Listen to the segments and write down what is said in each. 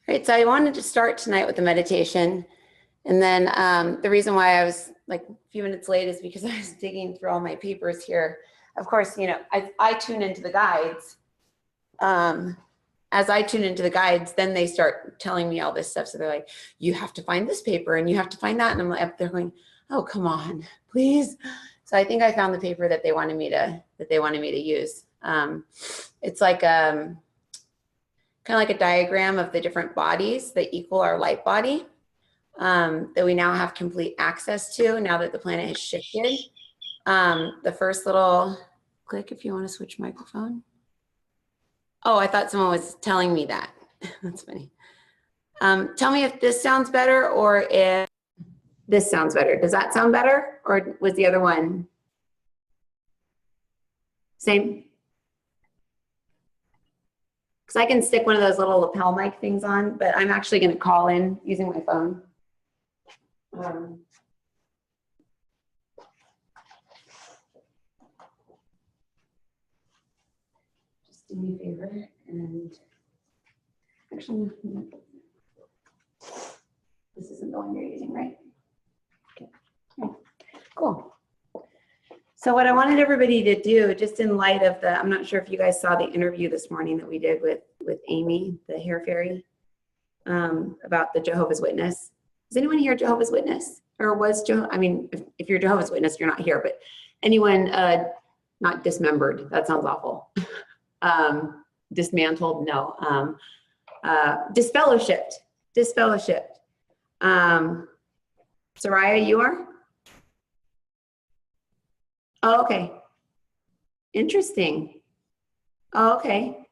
Great. So I wanted to start tonight with the meditation. And then the reason why I was like a few minutes late is because I was digging through all my papers here. Of course, you know, I tune into the guides. As I tune into the guides, then they start telling me all this stuff. So they're like, you have to find this paper and you have to find that. And I'm like, they're going, oh, come on, please. So I think I found the paper that they wanted me to use. It's like kind of like a diagram of the different bodies that equal our light body that we now have complete access to now that the planet has shifted. The first little click if you want to switch microphone. Oh, I thought someone was telling me that. That's funny. Tell me if this sounds better or if this sounds better. Does that sound better? Or was the other one same? Because I can stick one of those little lapel mic things on, but I'm actually going to call in using my phone. Just do me a favor and actually, this isn't the one you're using, right? Okay. Cool. So what I wanted everybody to do, just in light of the, I'm not sure if you guys saw the interview this morning that we did with Amy, the hair fairy, about the Jehovah's Witness. Is anyone here Jehovah's Witness? Or was I mean, if you're Jehovah's Witness, you're not here, but anyone not dismembered, that sounds awful. Dismantled, no. Disfellowshipped. Soraya, you are? Oh, okay. Interesting. Oh, okay.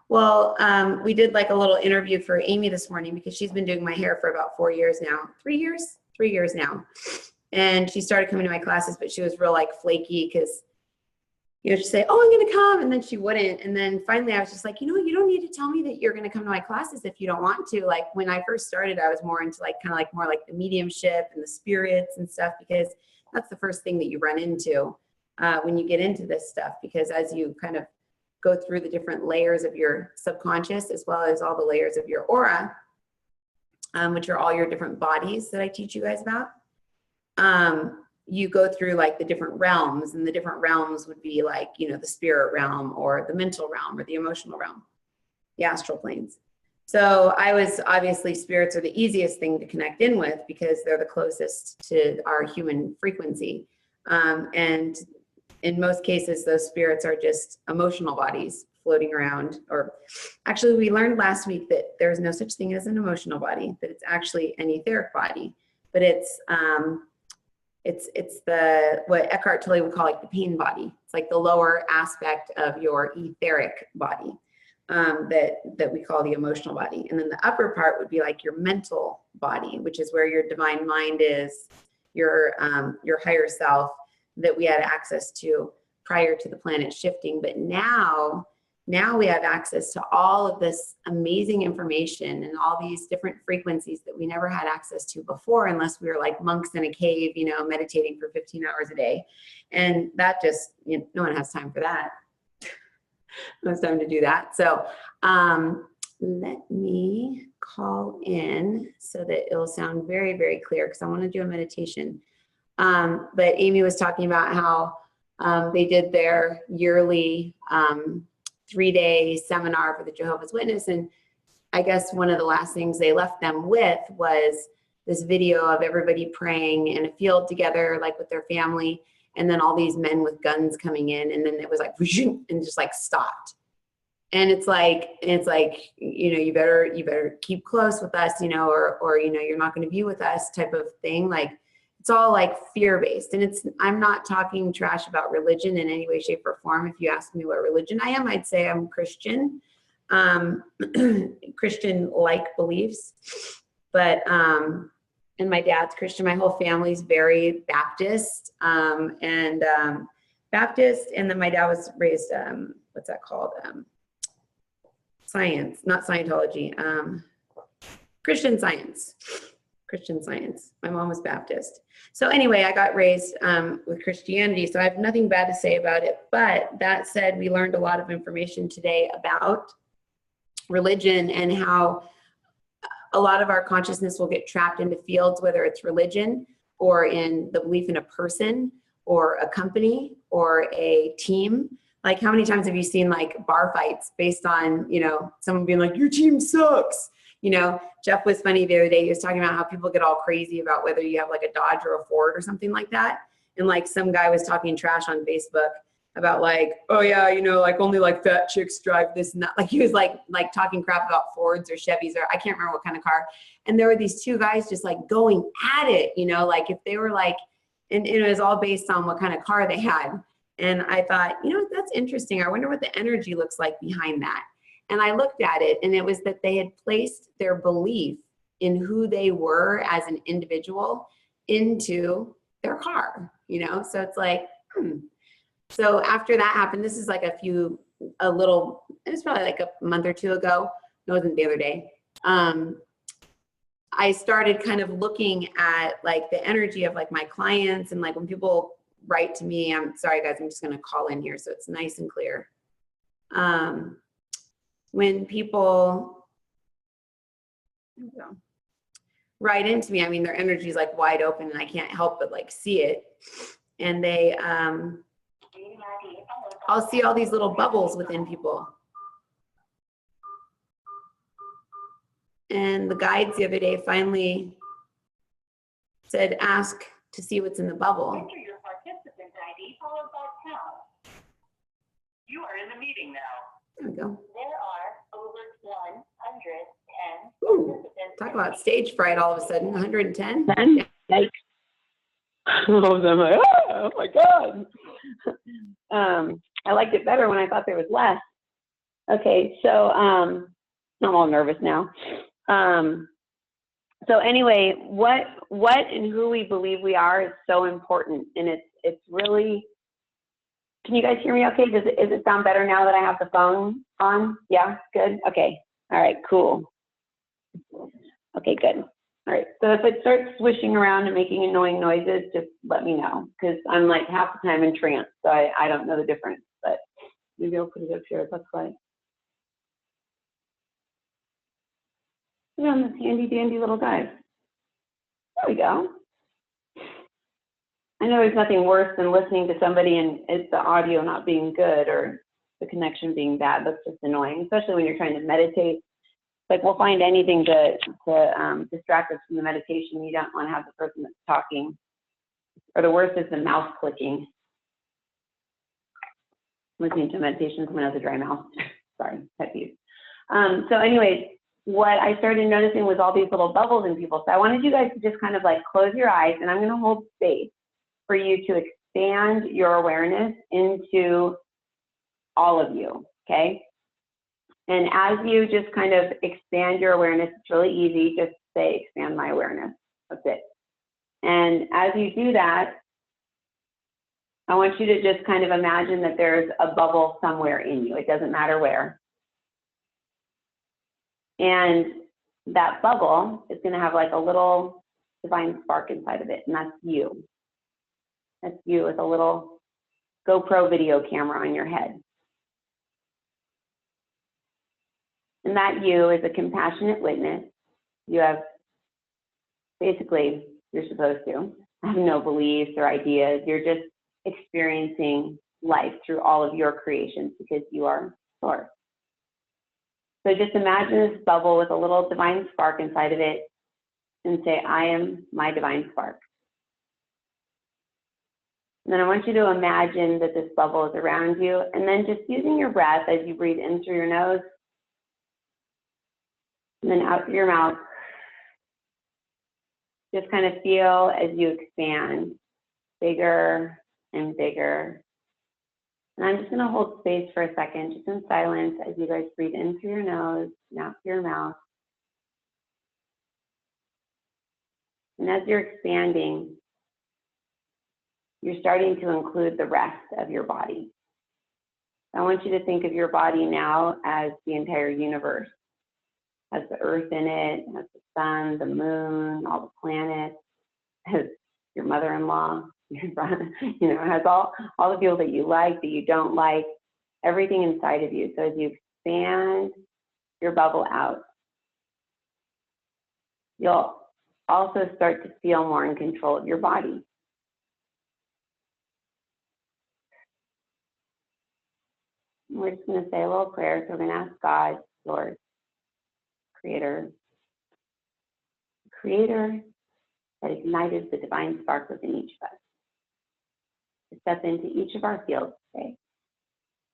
Well, we did like a little interview for Amy this morning because she's been doing my hair for about 4 years now. 3 years? 3 years now. And she started coming to my classes, but she was real like flaky because, you know, she'd say, oh, I'm going to come. And then she wouldn't. And then finally I was just like, you know, you don't need to tell me that you're going to come to my classes if you don't want to. Like when I first started, I was more into like kind of like more like the mediumship and the spirits and stuff, because that's the first thing that you run into when you get into this stuff, because as you kind of go through the different layers of your subconscious, as well as all the layers of your aura, which are all your different bodies that I teach you guys about, you go through like the different realms, and the different realms would be like, you know, the spirit realm or the mental realm or the emotional realm, the astral planes. So I was obviously, spirits are the easiest thing to connect in with because they're the closest to our human frequency. And in most cases, those spirits are just emotional bodies floating around. Or actually, we learned last week that there's no such thing as an emotional body, that it's actually an etheric body, but it's the, what Eckhart Tolle would call like the pain body. It's like the lower aspect of your etheric body that we call the emotional body. And then the upper part would be like your mental body, which is where your divine mind is, your higher self, that we had access to prior to the planet shifting. But now we have access to all of this amazing information and all these different frequencies that we never had access to before, unless we were like monks in a cave, you know, meditating for 15 hours a day. And that just, you know, no one has time for that. No one's time to do that. So let me call in so that it'll sound very, very clear, because I want to do a meditation. But Amy was talking about how they did their yearly 3-day seminar for the Jehovah's Witness. And I guess one of the last things they left them with was this video of everybody praying in a field together, like with their family. And then all these men with guns coming in, and then it was like, and just like stopped. And it's like, you know, you better keep close with us, you know, or, you know, you're not going to be with us type of thing. Like, it's all like fear-based. And I'm not talking trash about religion in any way, shape, or form. If you ask me what religion I am, I'd say I'm Christian, Christian-like beliefs. But, and my dad's Christian. My whole family's very Baptist, Baptist. And then my dad was raised, what's that called? Science, not Scientology, Christian Science. Christian Science. My mom was Baptist. So anyway, I got raised with Christianity, so I have nothing bad to say about it. But that said, we learned a lot of information today about religion and how a lot of our consciousness will get trapped into fields, whether it's religion or in the belief in a person or a company or a team. Like, how many times have you seen like bar fights based on, you know, someone being like, your team sucks? You know, Jeff was funny the other day. He was talking about how people get all crazy about whether you have like a Dodge or a Ford or something like that. And like some guy was talking trash on Facebook about like, oh yeah, you know, like only like fat chicks drive this and that. Like he was like talking crap about Fords or Chevys, or I can't remember what kind of car. And there were these two guys just like going at it, you know, like if they were like, and it was all based on what kind of car they had. And I thought, you know, that's interesting. I wonder what the energy looks like behind that. And I looked at it, and it was that they had placed their belief in who they were as an individual into their car, you know? So it's like, So after that happened, this is like it was probably like a month or two ago. It wasn't the other day. I started kind of looking at like the energy of like my clients, and like when people write to me, I'm sorry guys, I'm just gonna call in here so it's nice and clear. When people write into me, I mean, their energy is like wide open and I can't help but like see it. And they, I'll see all these little bubbles within people. And the guides the other day finally said, ask to see what's in the bubble. Enter your participant ID followed by pound. You are in the meeting now. There we go. There are over 110 Ooh, talk about stage fright all of a sudden, 110? Yikes. I'm like, oh my God. I liked it better when I thought there was less. Okay, so I'm all nervous now. So anyway, what and who we believe we are is so important, and it's really. Can you guys hear me okay? Is it sound better now that I have the phone on? Yeah, good. Okay. All right, cool. Okay, good. All right. So if it starts swishing around and making annoying noises, just let me know, because I'm like half the time in trance, so I don't know the difference. But maybe I'll put it up here. That's like. Look at this handy dandy little guy. There we go. I know there's nothing worse than listening to somebody and it's the audio not being good or the connection being bad. That's just annoying, especially when you're trying to meditate. Like, we'll find anything to distract us from the meditation. You don't want to have the person that's talking. Or the worst is the mouse clicking. Listening to meditation, someone has a dry mouth. Sorry, pet peeve. So anyways, what I started noticing was all these little bubbles in people. So I wanted you guys to just kind of like close your eyes, and I'm going to hold space for you to expand your awareness into all of you, okay? And as you just kind of expand your awareness, it's really easy, just say, expand my awareness, that's it. And as you do that, I want you to just kind of imagine that there's a bubble somewhere in you. It doesn't matter where. And that bubble is going to have like a little divine spark inside of it, and that's you. That's you with a little GoPro video camera on your head. And that you is a compassionate witness. You have, basically, you're supposed to have no beliefs or ideas. You're just experiencing life through all of your creations because you are source. So just imagine this bubble with a little divine spark inside of it and say, I am my divine spark. And then I want you to imagine that this bubble is around you, and then just using your breath as you breathe in through your nose and then out through your mouth, just kind of feel as you expand bigger and bigger. And I'm just going to hold space for a second, just in silence, as you guys breathe in through your nose and out through your mouth. And as you're expanding, you're starting to include the rest of your body. I want you to think of your body now as the entire universe. Has the earth in it, has the sun, the moon, all the planets, has your mother-in-law, your brother, you know, has all the people that you like, that you don't like, everything inside of you. So as you expand your bubble out, you'll also start to feel more in control of your body. We're just going to say a little prayer. So we're going to ask God, Lord, Creator that ignited the divine spark within each of us, to step into each of our fields today,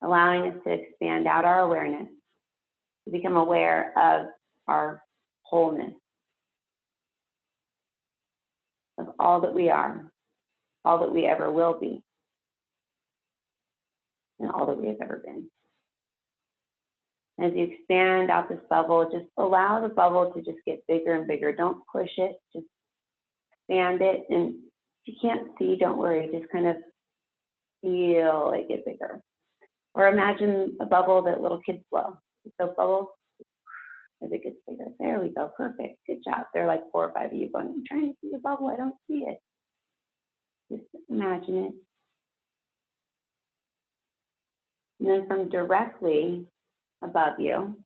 allowing us to expand out our awareness, to become aware of our wholeness, of all that we are, all that we ever will be, and all that we have ever been. As you expand out this bubble, just allow the bubble to just get bigger and bigger. Don't push it, just expand it. And if you can't see, don't worry, just kind of feel it get bigger. Or imagine a bubble that little kids blow. So bubbles, as it gets bigger. There we go, perfect, good job. There are like 4 or 5 of you going, I'm trying to see the bubble, I don't see it. Just imagine it. And then from directly above you,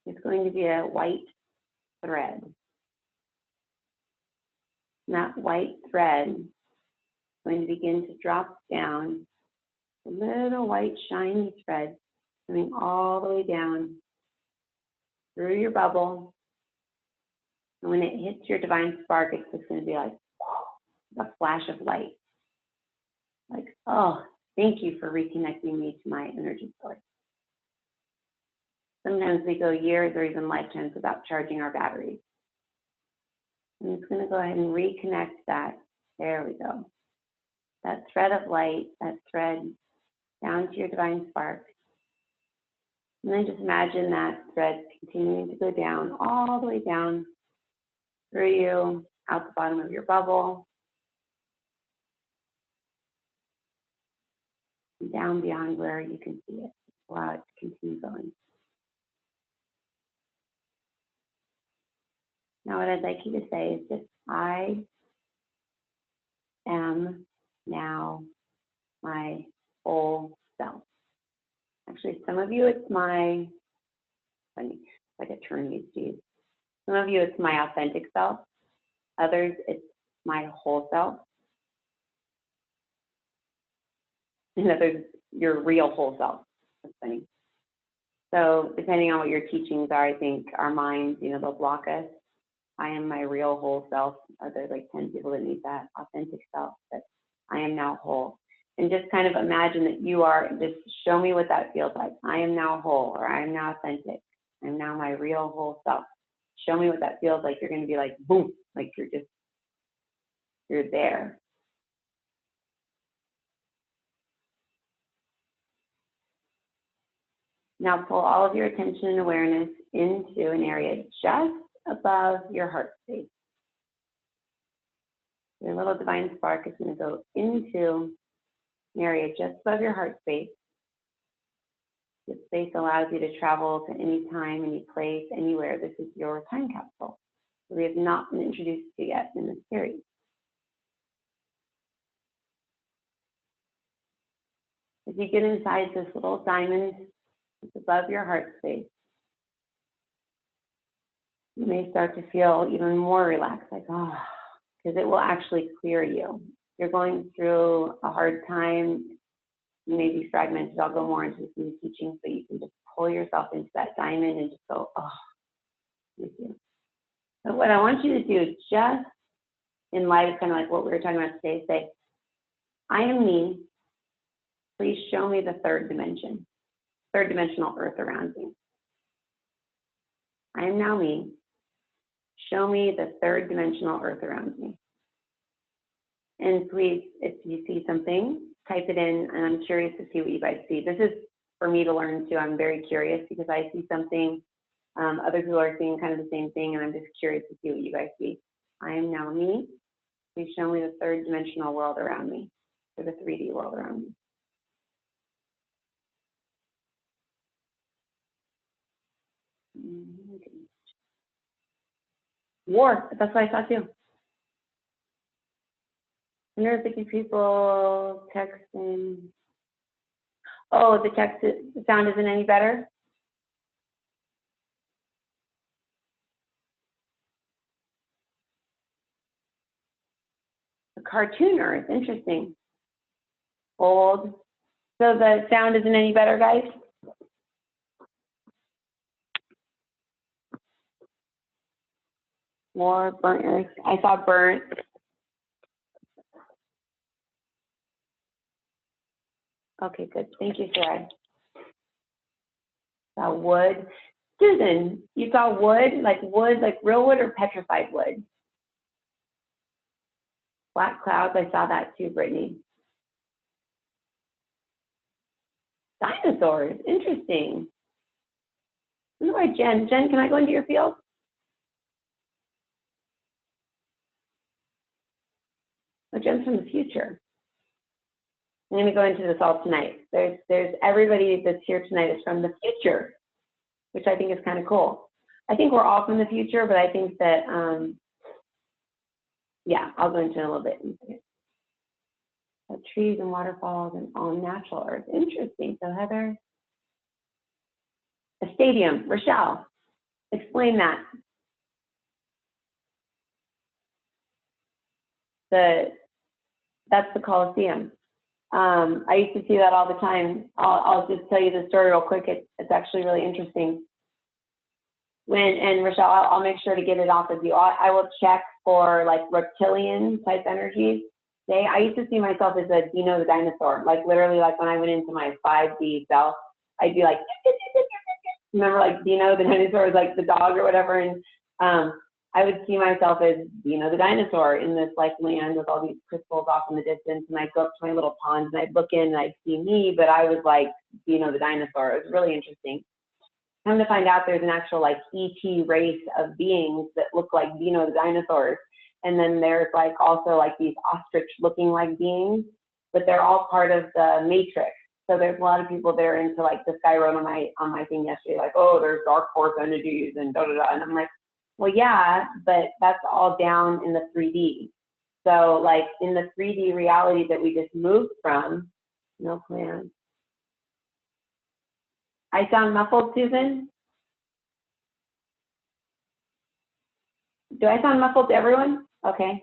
it's going to be a white thread. And that white thread is going to begin to drop down, a little white shiny thread coming all the way down through your bubble. And when it hits your divine spark, it's just going to be like a flash of light. Like, oh, thank you for reconnecting me to my energy source. Sometimes we go years or even lifetimes without charging our batteries. And it's going to go ahead and reconnect that. There we go. That thread of light, that thread down to your divine spark. And then just imagine that thread continuing to go down, all the way down through you, out the bottom of your bubble, and down beyond where you can see it. Allow it to continue going. Now what I'd like you to say is just, I am now my whole self. Actually, some of you it's my, funny, like a term used to use. Some of you it's my authentic self. Others it's my whole self. And others, your real whole self. That's funny. So depending on what your teachings are, I think our minds, they'll block us. I am my real whole self. There's like 10 people that need that authentic self, that I am now whole. And just kind of imagine that you are, just show me what that feels like. I am now whole, or I am now authentic. I'm now my real whole self. Show me what that feels like. You're going to be like, boom, like you're there. Now pull all of your attention and awareness into an area just above your heart space. Your little divine spark is going to go into an area just above your heart space. This space allows you to travel to any time, any place, anywhere. This is your time capsule. So we have not been introduced to yet in this series. As you get inside this little diamond that's above your heart space, you may start to feel even more relaxed, like, oh, because it will actually clear you. You're going through a hard time, you may be fragmented. I'll go more into some teachings, but you can just pull yourself into that diamond and just go, oh, with you. So what I want you to do is just in light of kind of like what we were talking about today, say, I am me. Please show me the third dimension, third dimensional earth around me. I am now me. Show me the third dimensional earth around me. And please, if you see something, type it in, and I'm curious to see what you guys see. This is for me to learn too. I'm very curious because I see something, other people are seeing kind of the same thing, and I'm just curious to see what you guys see. I am now me. Please show me the third dimensional world around me, or the 3D world around me. War, that's what I thought too. There's a few people texting. Oh, the sound isn't any better? A cartoon earth, interesting. Old. So the sound isn't any better, guys? More burnt earth. I saw burnt. Okay, good. Thank you, Sarah. Saw wood. Susan, you saw wood, like real wood or petrified wood? Black clouds, I saw that too, Brittany. Dinosaurs, interesting. All right, Jen, can I go into your field? Oh, Jen's from the future. I'm going to go into this all tonight. There's everybody that's here tonight is from the future, which I think is kind of cool. I think we're all from the future, but I think that, yeah, I'll go into it a little bit. Trees and waterfalls and all natural earth. Interesting. So Heather, a stadium. Rochelle, explain that. That's the Coliseum. I used to see that all the time. I'll just tell you the story real quick. It's actually really interesting. And Rochelle, I'll make sure to get it off of you. I will check for like reptilian type energies. I used to see myself as a Dino the dinosaur. Like literally, like when I went into my 5D self, I'd be like, remember like Dino the dinosaur was like the dog or whatever, and I would see myself as Dino the dinosaur in this like land with all these crystals off in the distance, and I'd go up to my little pond and I'd look in and I'd see me, but I was like Dino the dinosaur. It was really interesting. Come to find out there's an actual like ET race of beings that look like Dino the dinosaurs. And then there's like also like these ostrich looking like beings, but they're all part of the matrix. So there's a lot of people that are into like this guy wrote on my thing yesterday, like, oh, there's dark force entities and da da da. And I'm like, well, yeah, but that's all down in the 3D. So like in the 3D reality that we just moved from, no plan. I sound muffled, Susan? Do I sound muffled to everyone? Okay.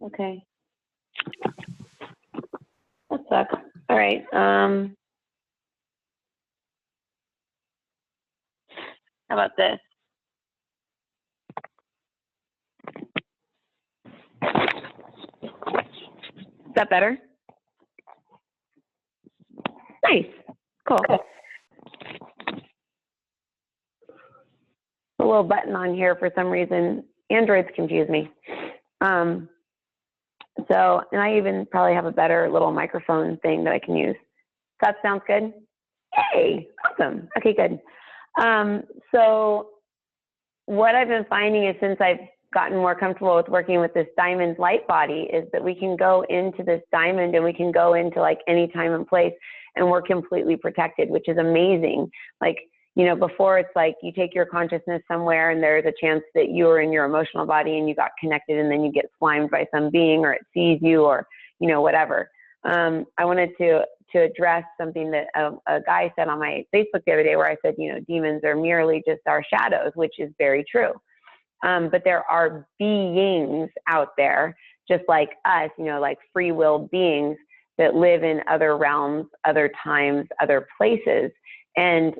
Okay. That sucks. All right. How about this? Is that better? Nice. Cool. A little button on here for some reason. Androids confuse me. So, and I even probably have a better little microphone thing that I can use. That sounds good? Hey, awesome. Okay, good. So what I've been finding is since I've gotten more comfortable with working with this diamond light body is that we can go into this diamond and we can go into like any time and place and we're completely protected, which is amazing. Like, you know, before it's like you take your consciousness somewhere and there's a chance that you are in your emotional body and you got connected and then you get slimed by some being or it sees you or, you know, whatever. I wanted to address something that a guy said on my Facebook the other day where I said, you know, demons are merely just our shadows, which is very true. But there are beings out there, just like us, you know, like free will beings that live in other realms, other times, other places. And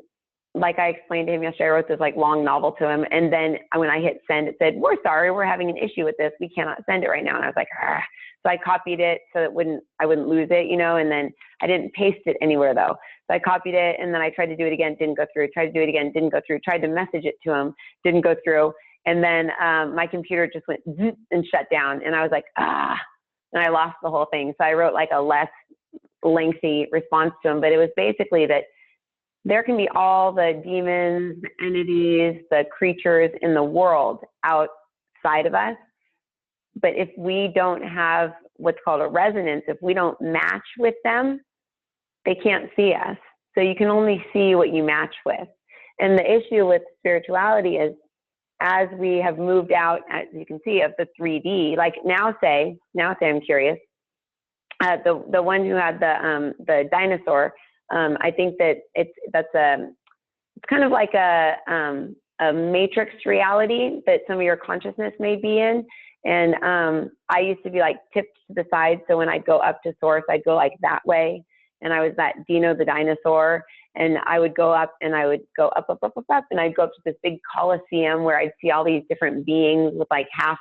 like I explained to him yesterday, I wrote this like long novel to him. And then when I hit send, it said, we're sorry, we're having an issue with this. We cannot send it right now. And I was like, ah. So I copied it so that I wouldn't lose it, you know, and then I didn't paste it anywhere though. So I copied it and then I tried to do it again, didn't go through, tried to do it again, didn't go through, tried to message it to him, didn't go through. And then my computer just went zoop and shut down. And I was like, ah, and I lost the whole thing. So I wrote like a less lengthy response to him, but it was basically that there can be all the demons, the entities, the creatures in the world outside of us. But if we don't have what's called a resonance, if we don't match with them, they can't see us. So you can only see what you match with. And the issue with spirituality is as we have moved out, as you can see, of the 3D, like now say I'm curious, the one who had the dinosaur, I think that it's kind of like a a matrix reality that some of your consciousness may be in. And I used to be like tipped to the side. So when I'd go up to source, I'd go like that way. And I was that Dino the dinosaur. And I would go up and I would go up, and I'd go up to this big coliseum where I'd see all these different beings with like half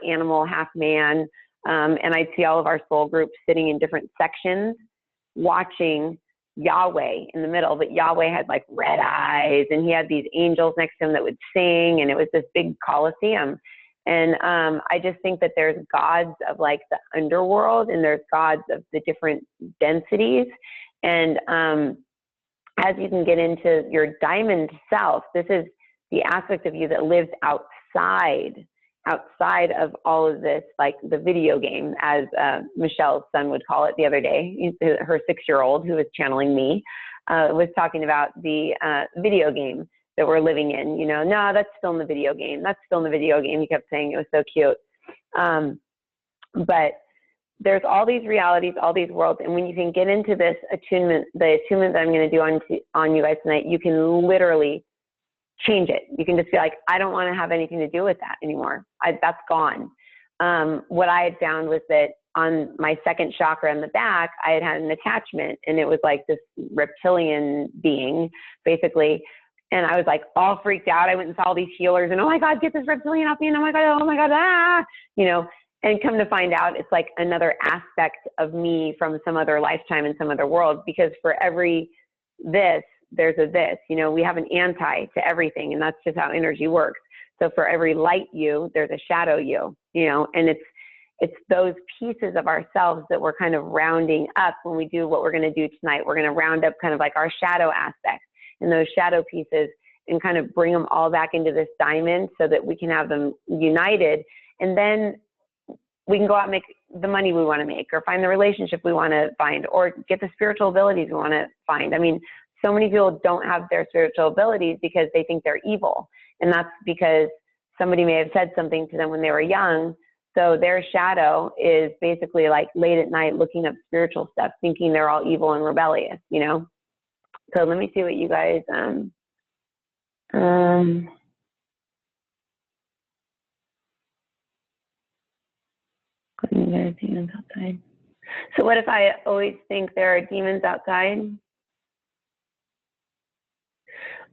animal, half man. And I'd see all of our soul groups sitting in different sections, watching Yahweh in the middle. But Yahweh had like red eyes, and he had these angels next to him that would sing, and it was this big coliseum. And I just think that there's gods of like the underworld, and there's gods of the different densities. And as you can get into your diamond self, this is the aspect of you that lives outside of all of this, like the video game, as Michelle's son would call it the other day. Her 6-year-old, who was channeling me, was talking about the video game that we're living in. You know, no, that's still in the video game. That's still in the video game. He kept saying it was so cute. But there's all these realities, all these worlds. And when you can get into this attunement, the attunement that I'm going to do on you guys tonight, you can literally change it. You can just be like, I don't want to have anything to do with that anymore. That's gone. What I had found was that on my second chakra in the back, I had an attachment, and it was like this reptilian being, basically. And I was like all freaked out. I went and saw all these healers, and oh my God, get this reptilian off me. And oh my God, ah, you know, and come to find out it's like another aspect of me from some other lifetime in some other world, because for every this, there's a this, you know, we have an anti to everything, and that's just how energy works. So for every light you, there's a shadow you, you know, and it's those pieces of ourselves that we're kind of rounding up when we do what we're going to do tonight. We're going to round up kind of like our shadow aspects and those shadow pieces, and kind of bring them all back into this diamond so that we can have them united. And then we can go out and make the money we want to make, or find the relationship we want to find, or get the spiritual abilities we want to find. I mean, so many people don't have their spiritual abilities because they think they're evil. And that's because somebody may have said something to them when they were young. So their shadow is basically like late at night looking up spiritual stuff, thinking they're all evil and rebellious, you know? So let me see what you guys, there's demons outside. So what if I always think there are demons outside?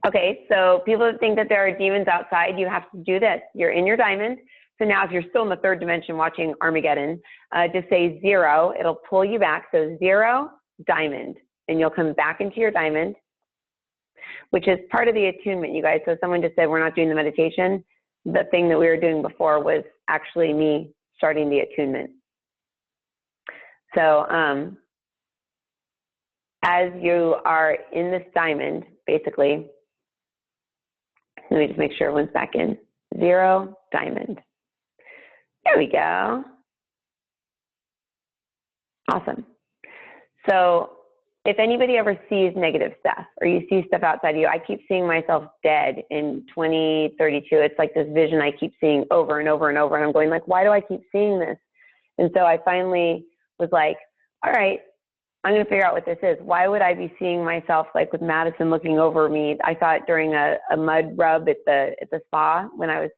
Okay, so people that think that there are demons outside, you have to do this. You're in your diamond. So now if you're still in the third dimension watching Armageddon, just say 0, it'll pull you back. So 0, diamond, and you'll come back into your diamond, which is part of the attunement, you guys. So someone just said, we're not doing the meditation. The thing that we were doing before was actually me starting the attunement. So as you are in this diamond, basically, let me just make sure everyone's back in. 0, diamond. There we go. Awesome. So if anybody ever sees negative stuff, or you see stuff outside of you, I keep seeing myself dead in 2032. It's like this vision I keep seeing over and over and over. And I'm going like, why do I keep seeing this? And so I finally was like, all right, I'm going to figure out what this is. Why would I be seeing myself like with Madison looking over me? I saw it during a mud rub at the spa when I was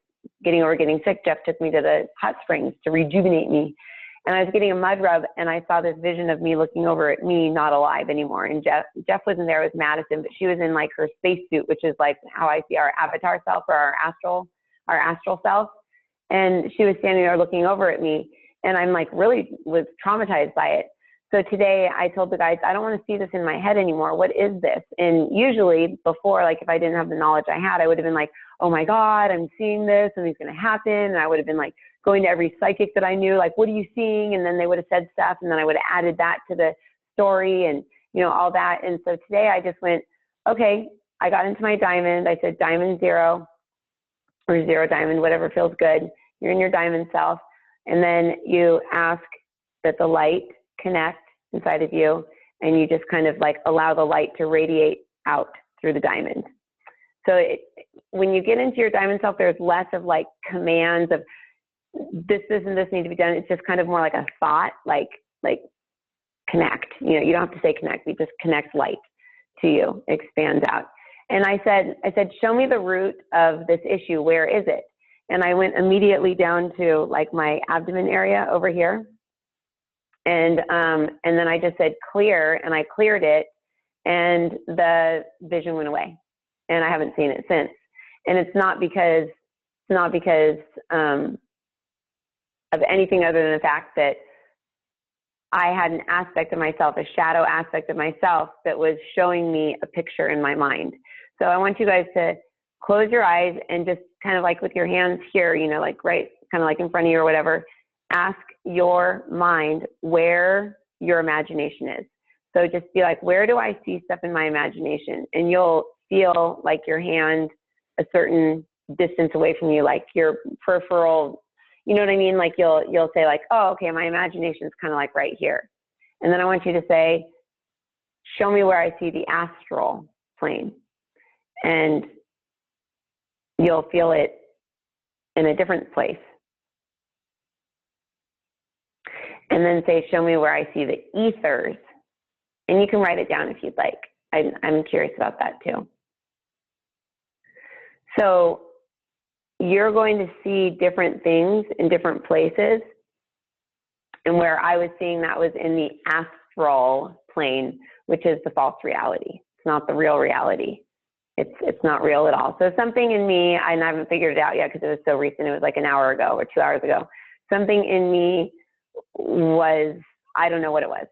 getting sick. Jeff took me to the hot springs to rejuvenate me. And I was getting a mud rub, and I saw this vision of me looking over at me, not alive anymore. And Jeff wasn't there with Madison, but she was in like her spacesuit, which is like how I see our avatar self, or our astral self. And she was standing there looking over at me, and I'm like really was traumatized by it. So today I told the guys, I don't want to see this in my head anymore. What is this? And usually before, like if I didn't have the knowledge I had, I would have been like, oh my God, I'm seeing this, something's going to happen. And I would have been like going to every psychic that I knew, like, what are you seeing? And then they would have said stuff, and then I would have added that to the story and, you know, all that. And so today I just went, okay, I got into my diamond. I said diamond 0 or 0 diamond, whatever feels good. You're in your diamond self. And then you ask that the light connect inside of you, and you just kind of like allow the light to radiate out through the diamond. So when you get into your diamond self, there's less of like commands of this and this need to be done. It's just kind of more like a thought, like connect. You know, you don't have to say connect. You just connect light to you. It expands out. And I said, show me the root of this issue. Where is it? And I went immediately down to like my abdomen area over here. And then I just said clear, and I cleared it, and the vision went away, and I haven't seen it since. And it's not because of anything other than the fact that I had an aspect of myself, a shadow aspect of myself that was showing me a picture in my mind. So I want you guys to close your eyes and just kind of like with your hands here, you know, like right, kind of like in front of you or whatever, ask your mind where your imagination is. So just be like, where do I see stuff in my imagination? And you'll feel like your hand a certain distance away from you, like your peripheral, you know what I mean? Like you'll say like, oh, okay, my imagination is kind of like right here. And then I want you to say, show me where I see the astral plane. And you'll feel it in a different place. And then say, show me where I see the ethers. And you can write it down if you'd like. I'm curious about that too. So you're going to see different things in different places. And where I was seeing that was in the astral plane, which is the false reality. It's not the real reality. It's not real at all. So something in me, and I haven't figured it out yet because it was so recent, it was like an hour ago or 2 hours ago. Something in me was, I don't know what it was.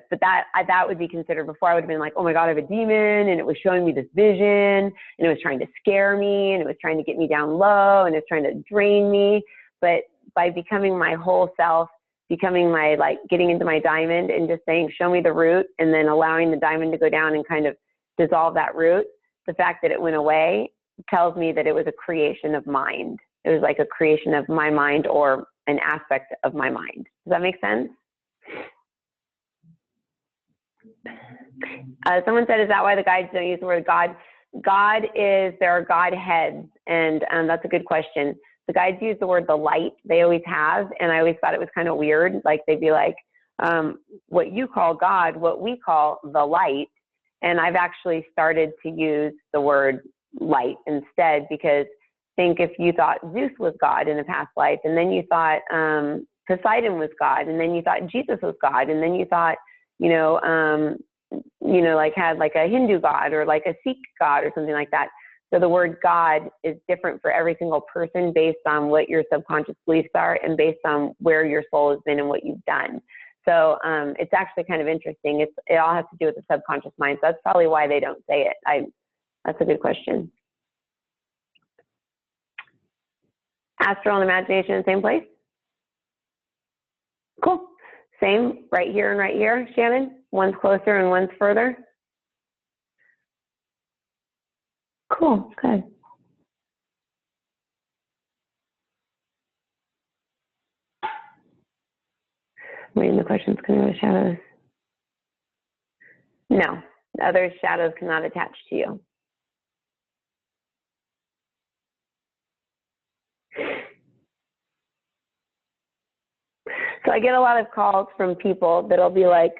But that would be considered, before I would have been like, oh my God, I have a demon, and it was showing me this vision, and it was trying to scare me, and it was trying to get me down low, and it's trying to drain me. But by becoming my whole self, becoming my, like, getting into my diamond and just saying, show me the root, and then allowing the diamond to go down and kind of dissolve that root, the fact that it went away tells me that it was a creation of mind. It was like a creation of my mind, or an aspect of my mind. Does that make sense? Someone said, is that why the guides don't use the word God? There are Godheads, and that's a good question. The guides use the word the light. They always have, and I always thought it was kind of weird. Like they'd be like, what you call God, what we call the light. And I've actually started to use the word light instead, because think if you thought Zeus was God in a past life, and then you thought Poseidon was God, and then you thought Jesus was God, and then you thought, like had like a Hindu God or like a Sikh God or something like that. So the word God is different for every single person based on what your subconscious beliefs are and based on where your soul has been and what you've done. So it's actually kind of interesting. It all has to do with the subconscious mind. So that's probably why they don't say it. That's a good question. Astral and imagination in the same place? Cool. Same right here and right here, Shannon? One's closer and one's further? Cool, good. Reading the questions, can the shadows? No, the other shadows cannot attach to you. So I get a lot of calls from people that'll be like,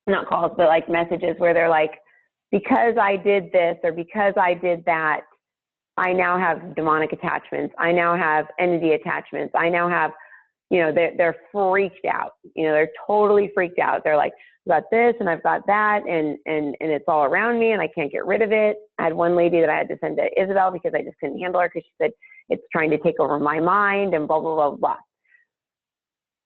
not calls, but like messages where they're like, because I did this or because I did that, I now have demonic attachments. I now have entity attachments. I now have, they're freaked out. They're totally freaked out. They're like, I've got this and I've got that, and it's all around me and I can't get rid of it. I had one lady that I had to send to Isabel because I just couldn't handle her because she said, it's trying to take over my mind and blah, blah, blah, blah.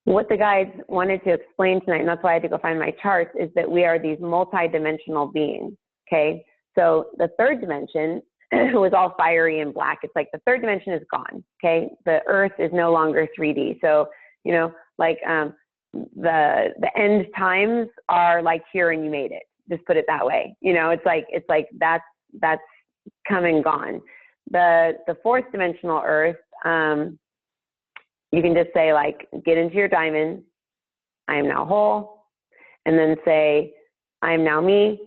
What the guides wanted to explain tonight, and that's why I had to go find my charts, is that we are these multi-dimensional beings, okay? So the third dimension was all fiery and black. It's like the third dimension is gone, okay? The earth is no longer 3D. So, like the end times are like here and you made it. Just put it that way. It's like that's come and gone. The fourth dimensional earth, you can just say, like, get into your diamond, I am now whole, and then say, I am now me,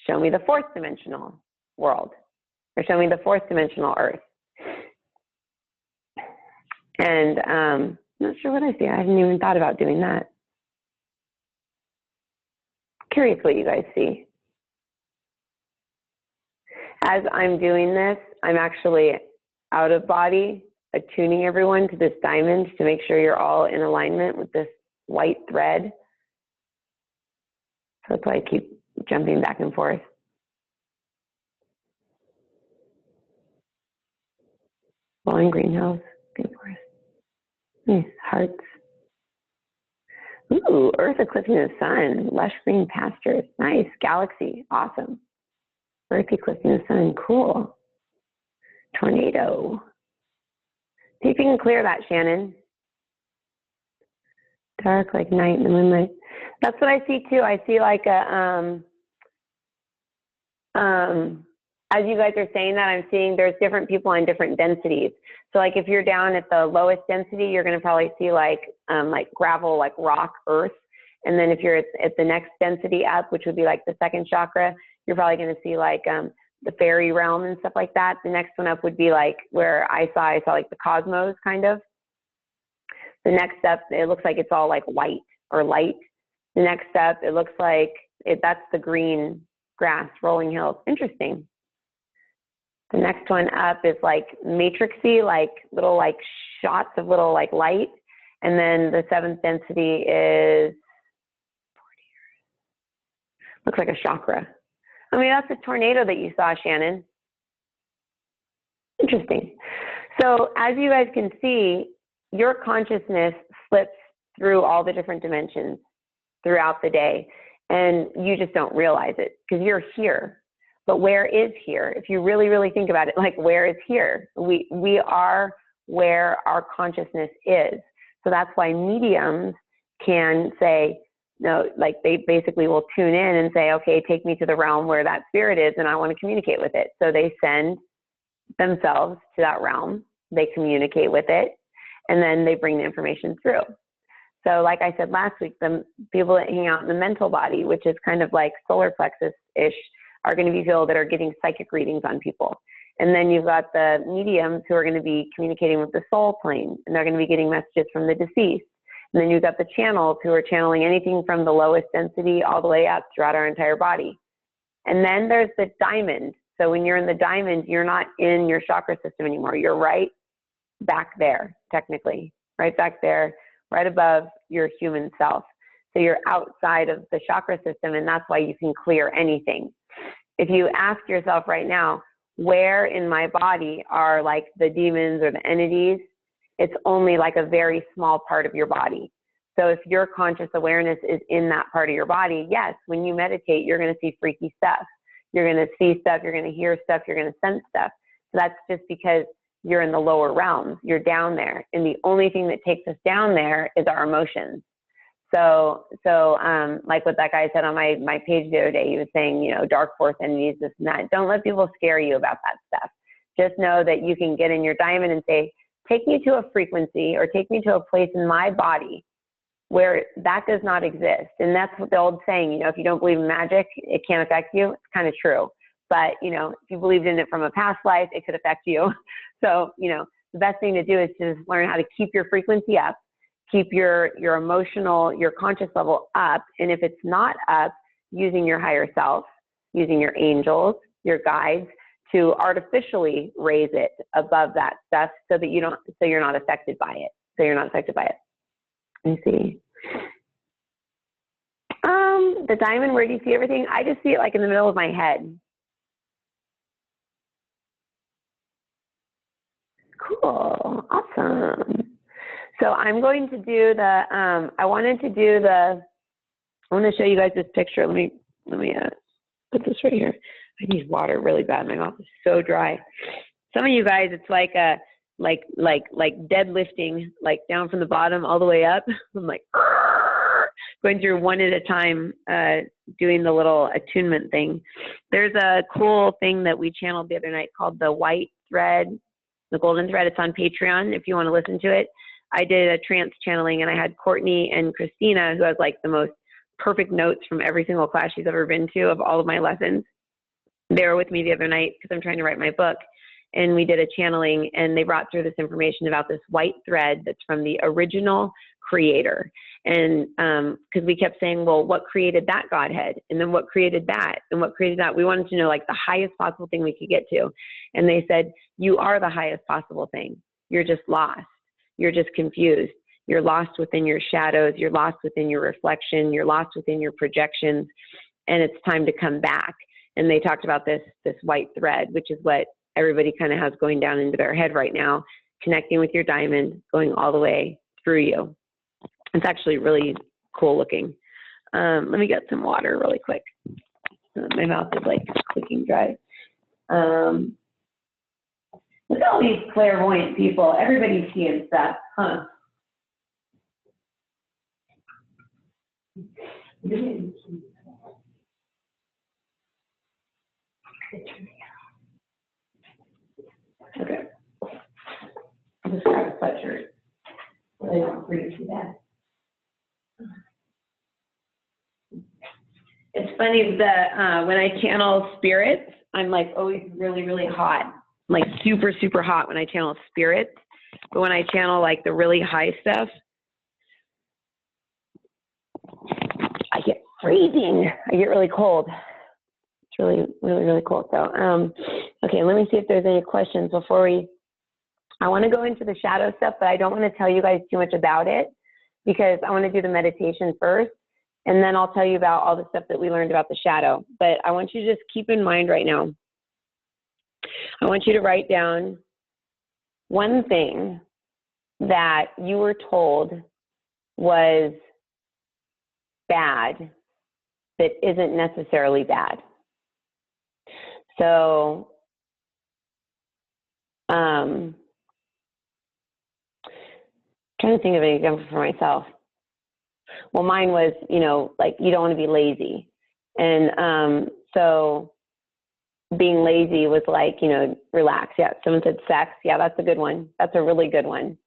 show me the fourth dimensional world, or show me the fourth dimensional earth. And I'm not sure what I see. I hadn't even thought about doing that. Curious what you guys see. As I'm doing this, I'm actually out of body, attuning everyone to this diamond to make sure you're all in alignment with this white thread. So that's why I keep jumping back and forth. Falling greenhouse, green forest. Nice, hearts. Ooh, Earth eclipsing the sun, lush green pastures. Nice, galaxy, awesome. Earth eclipsing the sun, cool. Tornado. See if you can clear that, Shannon. Dark like night in the moonlight. That's what I see too. I see like a, as you guys are saying that, I'm seeing there's different people on different densities. So like if you're down at the lowest density, you're gonna probably see like gravel, like rock, earth. And then if you're at the next density up, which would be like the second chakra, you're probably gonna see like the fairy realm and stuff like that. The next one up would be like where I saw like the cosmos kind of. The next up, it looks like it's all like white or light. The next up, it looks like that's the green grass, rolling hills. Interesting. The next one up is like matrixy, like little like shots of little like light. And then the seventh density is, looks like a chakra. I mean, that's the tornado that you saw, Shannon. Interesting. So as you guys can see, your consciousness slips through all the different dimensions throughout the day, and you just don't realize it because you're here. But where is here? If you really, really think about it, like where is here? We are where our consciousness is. So that's why mediums can say, no, like they basically will tune in and say, okay, take me to the realm where that spirit is and I want to communicate with it. So they send themselves to that realm, they communicate with it, and then they bring the information through. So like I said last week, the people that hang out in the mental body, which is kind of like solar plexus-ish, are going to be people that are getting psychic readings on people. And then you've got the mediums who are going to be communicating with the soul plane, and they're going to be getting messages from the deceased. And then you've got the channels who are channeling anything from the lowest density all the way up throughout our entire body. And then there's the diamond. So when you're in the diamond, you're not in your chakra system anymore. You're right back there, technically, right back there, right above your human self. So you're outside of the chakra system, and that's why you can clear anything. If you ask yourself right now, where in my body are like the demons or the entities, it's only like a very small part of your body. So if your conscious awareness is in that part of your body, yes, when you meditate, you're going to see freaky stuff. You're going to see stuff, you're going to hear stuff, you're going to sense stuff. So that's just because you're in the lower realms, you're down there. And the only thing that takes us down there is our emotions. So like what that guy said on my page the other day, he was saying, you know, dark force entities, this and that. Don't let people scare you about that stuff. Just know that you can get in your diamond and say, take me to a frequency or take me to a place in my body where that does not exist. And that's what the old saying, you know, if you don't believe in magic, it can't affect you. It's kind of true. But, you know, if you believed in it from a past life, it could affect you. So, you know, the best thing to do is to just learn how to keep your frequency up, keep your emotional, your conscious level up. And if it's not up, using your higher self, using your angels, your guides, to artificially raise it above that stuff so that you don't, so you're not affected by it. So you're not affected by it. Let me see. The diamond, where do you see everything? I just see it like in the middle of my head. Cool, awesome. So I'm going to do the, I want to show you guys this picture. Let me put this right here. I need water really bad. My mouth is so dry. Some of you guys, it's like a, like deadlifting, like down from the bottom all the way up. I'm like going through one at a time, doing the little attunement thing. There's a cool thing that we channeled the other night called the white thread, the golden thread. It's on Patreon if you want to listen to it. I did a trance channeling, and I had Courtney and Christina, who has like the most perfect notes from every single class she's ever been to of all of my lessons. They were with me the other night because I'm trying to write my book, and we did a channeling, and they brought through this information about this white thread that's from the original creator. And because we kept saying, well, what created that Godhead? And then what created that? And what created that? We wanted to know like the highest possible thing we could get to. And they said, you are the highest possible thing. You're just lost. You're just confused. You're lost within your shadows. You're lost within your reflection. You're lost within your projections. And it's time to come back. And they talked about this white thread, which is what everybody kind of has going down into their head right now, connecting with your diamond, going all the way through you. It's actually really cool looking. Let me get some water really quick. My mouth is like clicking dry. Look at all these clairvoyant people. Everybody's seeing stuff, huh? Okay. I'll just grab a sweatshirt. So they don't breathe too bad. It's funny that when I channel spirits, I'm like always really, really hot. I'm like super, super hot when I channel spirits. But when I channel like the really high stuff, I get freezing. I get really cold. It's really, really, really cold. So, okay, let me see if there's any questions before I want to go into the shadow stuff, but I don't want to tell you guys too much about it because I want to do the meditation first, and then I'll tell you about all the stuff that we learned about the shadow. But I want you to just keep in mind right now, I want you to write down one thing that you were told was bad that isn't necessarily bad. So, trying to think of an example for myself. Well, mine was, you know, like you don't want to be lazy. And so being lazy was like, you know, relax. Yeah, someone said sex. Yeah, that's a good one. That's a really good one.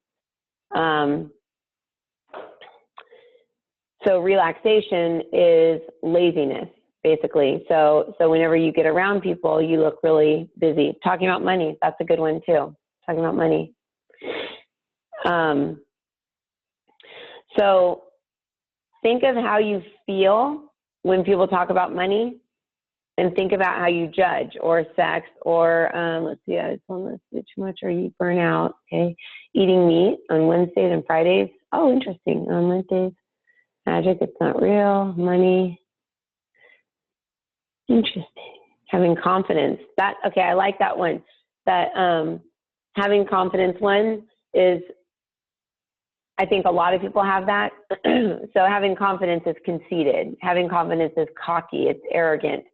So relaxation is laziness, basically. So whenever you get around people, you look really busy. Talking about money, that's a good one too. Talking about money. So think of how you feel when people talk about money, and think about how you judge, or sex, or let's see, I just want to say too much, or you burn out. Okay, eating meat on Wednesdays and Fridays. Oh, interesting. On Wednesdays, magic, it's not real. Money, interesting. Having confidence. That, okay, I like that one. That having confidence one is, I think a lot of people have that. So having confidence is conceited. Having confidence is cocky. It's arrogant.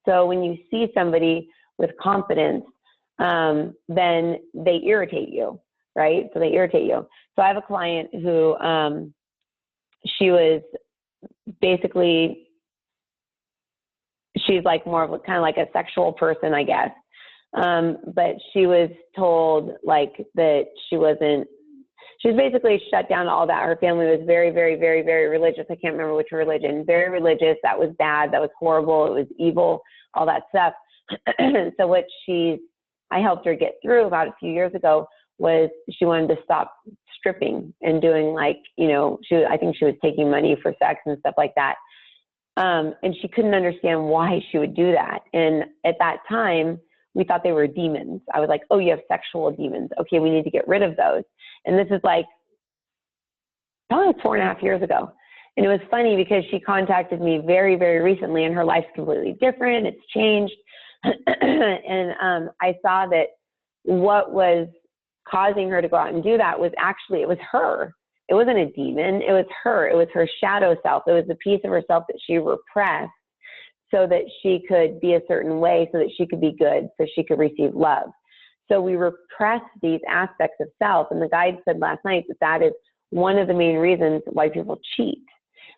So when you see somebody with confidence, then they irritate you, right? So they irritate you. So I have a client who, she was basically, she's like more of a kind of like a sexual person, I guess. But she was told like that she was basically shut down to all that. Her family was very, very, very, very religious. I can't remember which religion. Very religious. That was bad. That was horrible. It was evil, all that stuff. So what I helped her get through about a few years ago was she wanted to stop stripping and doing like, you know, I think she was taking money for sex and stuff like that. And she couldn't understand why she would do that. And at that time, we thought they were demons. I was like, oh, you have sexual demons. Okay, we need to get rid of those. And this is like probably 4.5 years ago. And it was funny because she contacted me very, very recently, and her life's completely different. It's changed. And I saw that what was causing her to go out and do that was actually, it was her. It wasn't a demon. It was her. It was her shadow self. It was the piece of herself that she repressed so that she could be a certain way, so that she could be good, so she could receive love. So we repress these aspects of self. And the guide said last night that that is one of the main reasons why people cheat.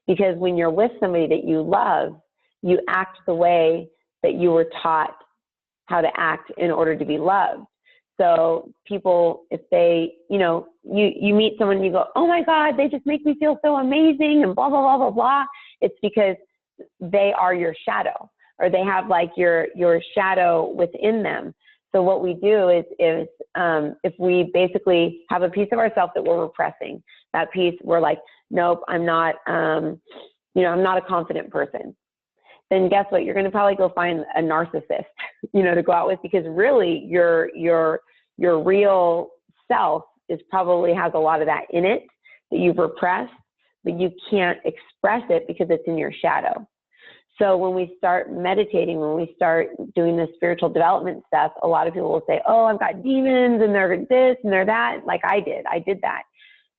Because when you're with somebody that you love, you act the way that you were taught how to act in order to be loved. So people, if they, you know, you meet someone and you go, oh my God, they just make me feel so amazing and blah, blah, blah, blah, blah. It's because they are your shadow, or they have like your shadow within them. So what we do is if we basically have a piece of ourselves that we're repressing, that piece we're like, nope, I'm not, I'm not a confident person. Then guess what? You're going to probably go find a narcissist, to go out with, because really your real self is probably has a lot of that in it that you've repressed, but you can't express it because it's in your shadow. So when we start meditating, when we start doing the spiritual development stuff, a lot of people will say, oh, I've got demons and they're this and they're that. Like I did that.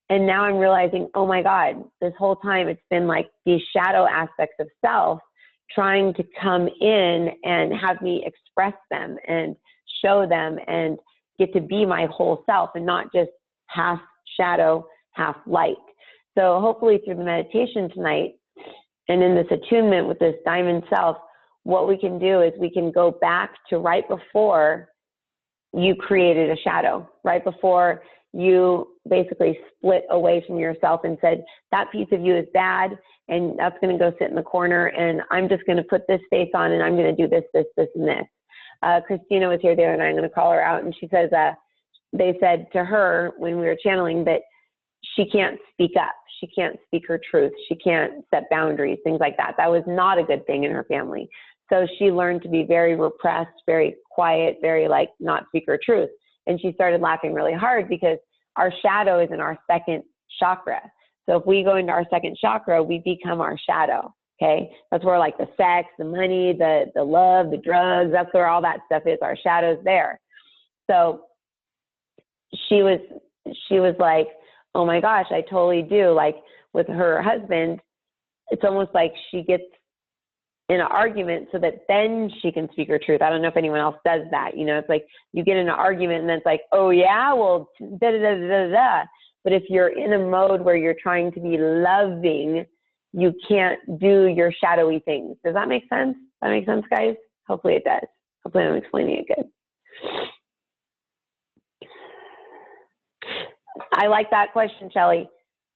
And now I'm realizing, oh my God, this whole time it's been like these shadow aspects of self trying to come in and have me express them and show them and get to be my whole self and not just half shadow, half light. So hopefully through the meditation tonight and in this attunement with this diamond self, what we can do is we can go back to right before you created a shadow, right before you basically split away from yourself and said, that piece of you is bad and that's going to go sit in the corner and I'm just going to put this face on and I'm going to do this, this, this, and this. Christina was here the other night. I'm going to call her out, and she says, they said to her when we were channeling that she can't speak up. She can't speak her truth. She can't set boundaries, things like that. That was not a good thing in her family. So she learned to be very repressed, very quiet, very like not speak her truth. And she started laughing really hard because our shadow is in our second chakra. So if we go into our second chakra, we become our shadow. Okay. That's where like the sex, the money, the love, the drugs, that's where all that stuff is. Our shadow's there. So she was like, oh my gosh, I totally do. Like with her husband, it's almost like she gets in an argument so that then she can speak her truth. I don't know if anyone else does that. It's like you get in an argument and then it's like, oh yeah, well, da da da da da. But if you're in a mode where you're trying to be loving, you can't do your shadowy things. Does that make sense? That make sense, guys? Hopefully it does. Hopefully I'm explaining it good. I like that question, Shelley.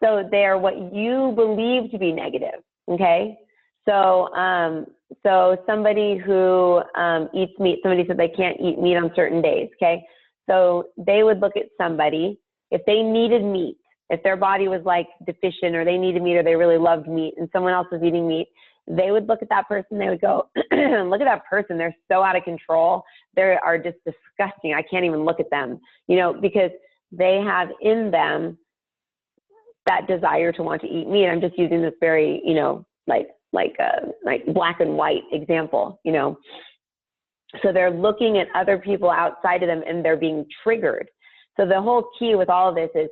So they're what you believe to be negative, okay? So somebody who eats meat, somebody said they can't eat meat on certain days, okay? So they would look at somebody, if they needed meat, if their body was like deficient or they needed meat or they really loved meat and someone else was eating meat, they would look at that person, they would go, look at that person, they're so out of control. They are just disgusting. I can't even look at them, because they have in them that desire to want to eat meat. I'm just using this very, like black and white example, So they're looking at other people outside of them and they're being triggered. So the whole key with all of this is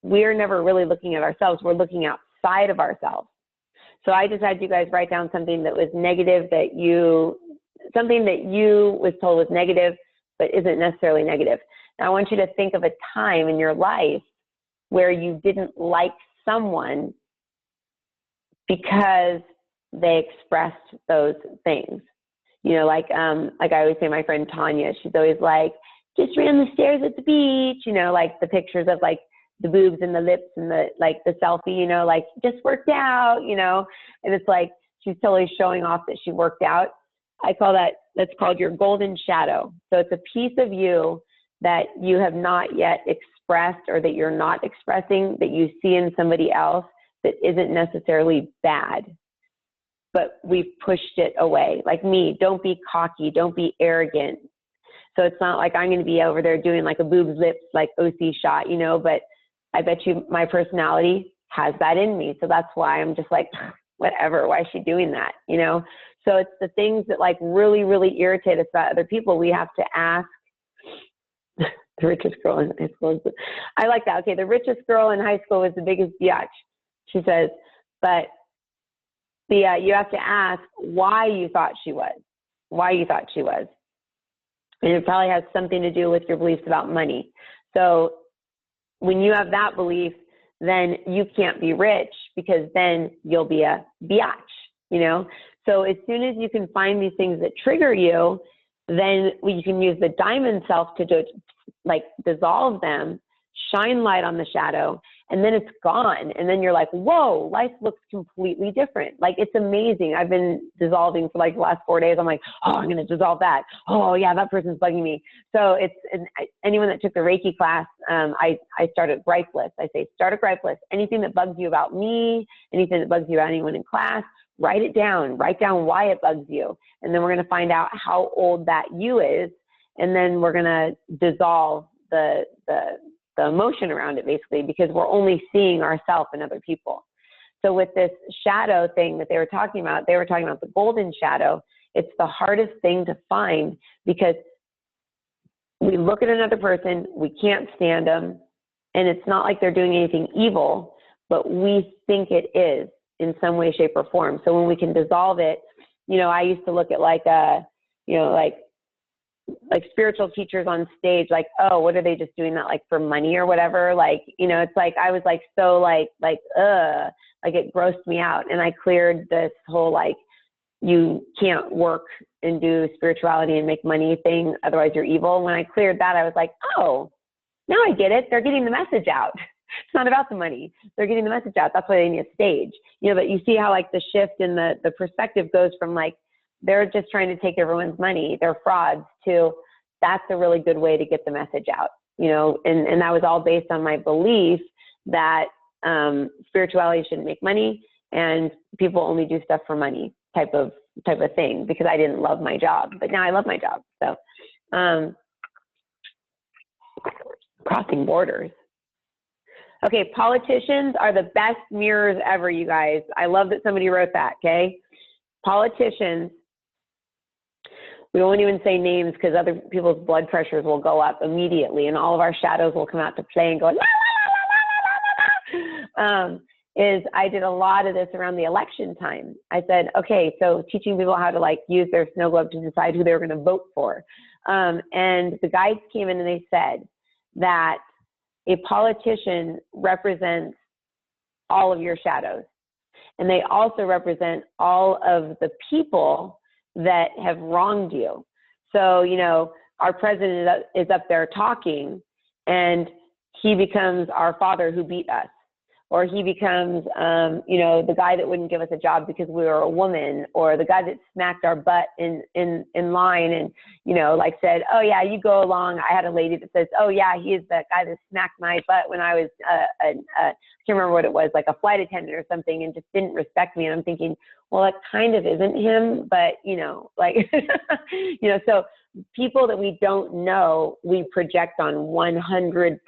we're never really looking at ourselves. We're looking outside of ourselves. So I just had you guys write down something that was negative something that you was told was negative, but isn't necessarily negative. Now I want you to think of a time in your life where you didn't like someone because they expressed those things. Like I always say, my friend Tanya, she's always like, just ran the stairs at the beach, like the pictures of like the boobs and the lips and the selfie, like just worked out, and it's like, she's totally showing off that she worked out. I call that's called your golden shadow. So it's a piece of you that you have not yet expressed or that you're not expressing that you see in somebody else that isn't necessarily bad, but we've pushed it away. Like me, don't be cocky, don't be arrogant. So it's not like I'm going to be over there doing like a boobs, lips, like OC shot, but I bet you my personality has that in me. So that's why I'm just like, whatever, why is she doing that? So it's the things that like really, really irritate us about other people. We have to ask. The richest girl in high school. I like that. Okay, the richest girl in high school was the biggest biatch, she says. But you have to ask why you thought she was. Why you thought she was. And it probably has something to do with your beliefs about money. So when you have that belief, then you can't be rich because then you'll be a biatch, So as soon as you can find these things that trigger you, then you can use the diamond self to dissolve them, shine light on the shadow, and then it's gone. And then you're like, whoa, life looks completely different. Like, it's amazing. I've been dissolving for like the last 4 days. I'm like, oh, I'm going to dissolve that. Oh yeah, that person's bugging me. So anyone that took the Reiki class, I started gripe list. I say, start a gripe list. Anything that bugs you about me, anything that bugs you about anyone in class, write it down. Write down why it bugs you. And then we're going to find out how old that you is. And then we're going to dissolve the emotion around it, basically, because we're only seeing ourselves and other people. So with this shadow thing that they were talking about the golden shadow. It's the hardest thing to find because we look at another person, we can't stand them, and it's not like they're doing anything evil, but we think it is in some way, shape, or form. So when we can dissolve it, you know, I used to look at like spiritual teachers on stage, like, oh, what are they just doing that like for money or whatever? Like, you know, it's like, I was like, so like it grossed me out. And I cleared this whole, like, you can't work and do spirituality and make money thing, otherwise you're evil. When I cleared that, I was like, oh, now I get it. They're getting the message out. It's not about the money. They're getting the message out. That's why they need a stage. You know, but you see how like the shift in the perspective goes from like, they're just trying to take everyone's money, they're frauds, to that's a really good way to get the message out, you know, and that was all based on my belief that spirituality shouldn't make money and people only do stuff for money type of thing, because I didn't love my job, but now I love my job. So crossing borders. Okay, politicians are the best mirrors ever, you guys. I love that somebody wrote that, okay? Politicians, we won't even say names because other people's blood pressures will go up immediately and all of our shadows will come out to play and go, la, la, la, la, la, la. I did a lot of this around the election time. I said, okay, so teaching people how to like use their snow globe to decide who they were going to vote for. And the guides came in and they said that a politician represents all of your shadows. And they also represent all of the people that have wronged you. So, you know, our president is up there talking and he becomes our father who beat us. Or he becomes, you know, the guy that wouldn't give us a job because we were a woman, or the guy that smacked our butt in line and, you know, like said, oh yeah, you go along. I had a lady that says, oh yeah, he is the guy that smacked my butt when I was, I can't remember what it was, like a flight attendant or something, and just didn't respect me. And I'm thinking, well, that kind of isn't him, but you know, like, you know, so people that we don't know, we project on 100%.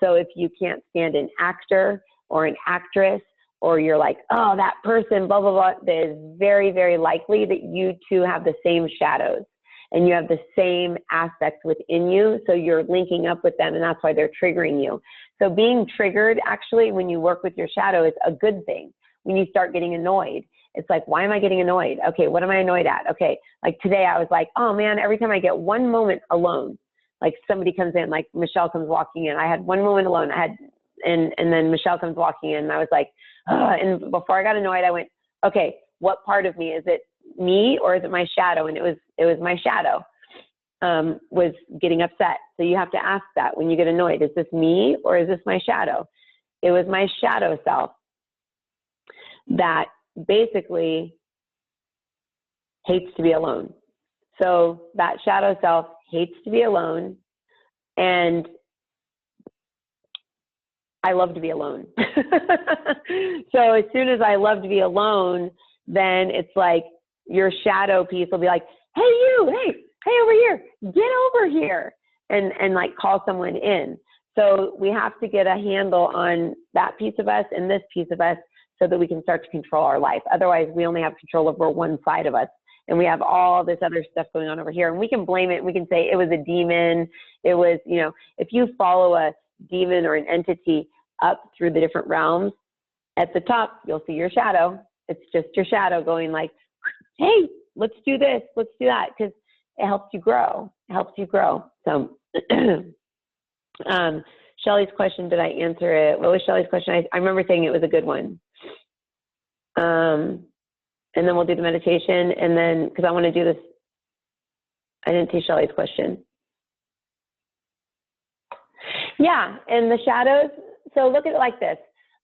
So if you can't stand an actor or an actress, or you're like, oh, that person, blah, blah, blah, it is very, very likely that you two have the same shadows and you have the same aspects within you. So you're linking up with them and that's why they're triggering you. So being triggered, actually, when you work with your shadow, is a good thing. When you start getting annoyed, it's like, why am I getting annoyed? Okay, what am I annoyed at? Okay, like today I was like, oh man, every time I get one moment alone, like somebody comes in, like Michelle comes walking in. I had one moment alone. And then Michelle comes walking in and I was like, oh, and before I got annoyed, I went, okay, what part of me? Is it me or is it my shadow? And it was my shadow was getting upset. So you have to ask that when you get annoyed, is this me or is this my shadow? It was my shadow self that basically hates to be alone. So that shadow self hates to be alone, and I love to be alone. So as soon as I love to be alone, then it's like your shadow piece will be like, hey you, hey over here, get over here, and like call someone in. So we have to get a handle on that piece of us and this piece of us so that we can start to control our life. Otherwise, we only have control over one side of us. And we have all this other stuff going on over here. And we can blame it. We can say it was a demon. It was, you know, if you follow a demon or an entity up through the different realms, at the top, you'll see your shadow. It's just your shadow going like, hey, let's do this, let's do that, because it helps you grow. It helps you grow. So Shelly's question, did I answer it? What was Shelly's question? I remember saying it was a good one. And then we'll do the meditation, and then, because I want to do this, I didn't see Shelly's question. Yeah, and the shadows, so look at it like this.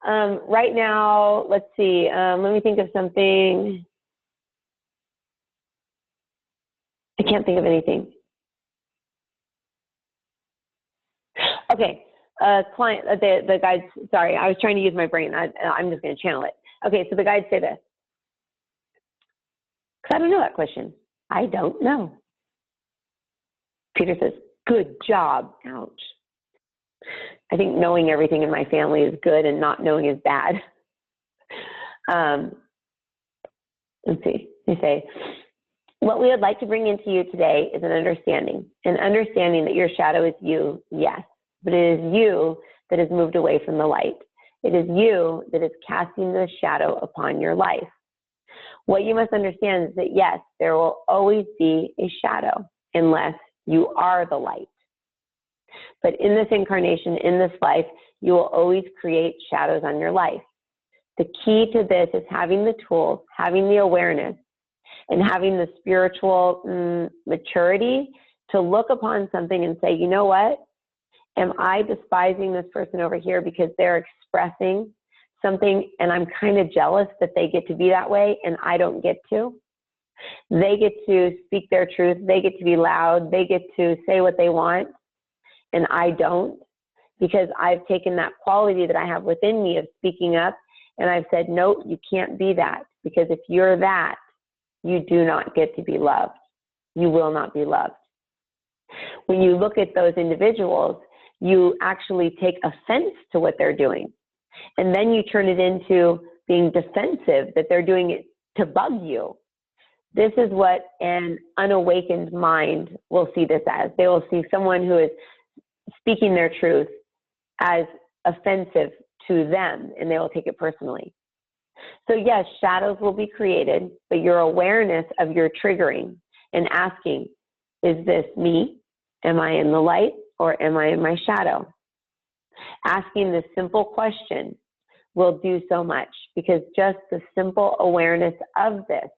Right now, let's see, let me think of something. I can't think of anything. Okay, client, the guides, sorry, I was trying to use my brain. I'm just going to channel it. Okay, so the guides say this. Because I don't know that question. I don't know. Peter says, good job. Ouch. I think knowing everything in my family is good and not knowing is bad. Let's see, they say, what we would like to bring into you today is an understanding that your shadow is you, yes, but it is you that has moved away from the light. It is you that is casting the shadow upon your life. What you must understand is that, yes, there will always be a shadow unless you are the light. But in this incarnation, in this life, you will always create shadows on your life. The key to this is having the tools, having the awareness, and having the spiritual maturity to look upon something and say, you know what? Am I despising this person over here because they're expressing something and I'm kind of jealous that they get to be that way and I don't get to? They get to speak their truth. They get to be loud. They get to say what they want and I don't, because I've taken that quality that I have within me of speaking up and I've said, no, you can't be that, because if you're that, you do not get to be loved. You will not be loved. When you look at those individuals, you actually take offense to what they're doing. And then you turn it into being defensive, that they're doing it to bug you. This is what an unawakened mind will see this as. They will see someone who is speaking their truth as offensive to them, and they will take it personally. So yes, shadows will be created, but your awareness of your triggering and asking, is this me? Am I in the light or am I in my shadow? Asking this simple question will do so much, because just the simple awareness of this,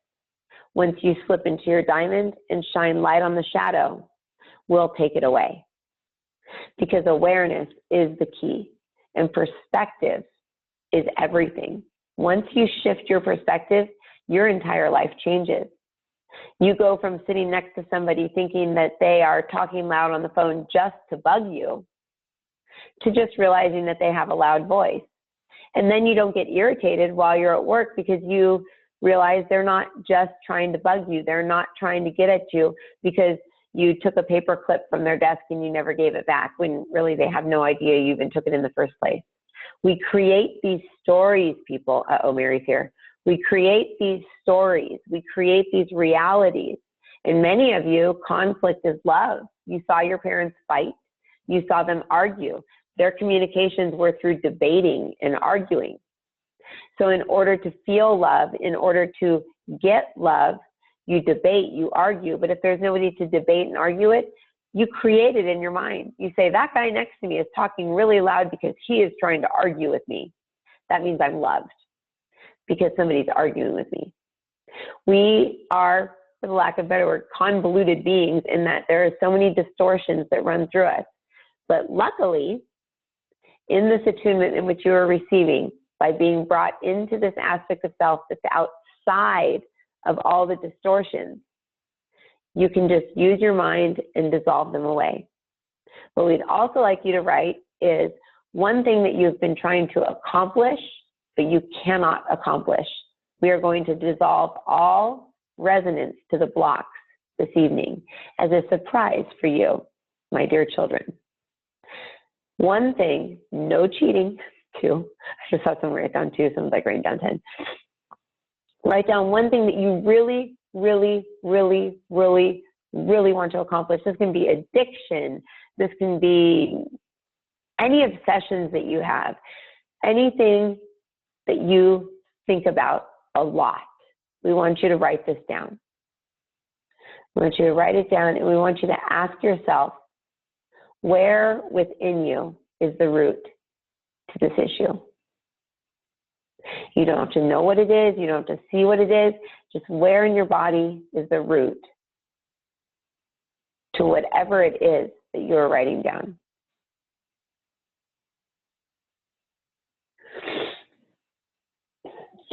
once you slip into your diamond and shine light on the shadow, will take it away. Because awareness is the key, and perspective is everything. Once you shift your perspective, your entire life changes. You go from sitting next to somebody thinking that they are talking loud on the phone just to bug you, to just realizing that they have a loud voice. And then you don't get irritated while you're at work, because you realize they're not just trying to bug you. They're not trying to get at you because you took a paper clip from their desk and you never gave it back, when really they have no idea you even took it in the first place. We create these stories, people. Uh-oh, Mary's here. We create these stories. We create these realities. And many of you, conflict is love. You saw your parents fight. You saw them argue. Their communications were through debating and arguing. So in order to feel love, in order to get love, you debate, you argue. But if there's nobody to debate and argue it, you create it in your mind. You say, that guy next to me is talking really loud because he is trying to argue with me. That means I'm loved, because somebody's arguing with me. We are, for the lack of a better word, convoluted beings, in that there are so many distortions that run through us. But luckily, in this attunement in which you are receiving, by being brought into this aspect of self that's outside of all the distortions, you can just use your mind and dissolve them away. What we'd also like you to write is one thing that you've been trying to accomplish, but you cannot accomplish. We are going to dissolve all resonance to the blocks this evening as a surprise for you, my dear children. One thing, no cheating. 2. I just saw someone write down 2, someone's like writing down 10. Write down one thing that you really, really, really, really, really want to accomplish. This can be addiction. This can be any obsessions that you have, anything that you think about a lot. We want you to write this down. We want you to write it down, and we want you to ask yourself, where within you is the root to this issue? You don't have to know what it is. You don't have to see what it is. Just where in your body is the root to whatever it is that you're writing down.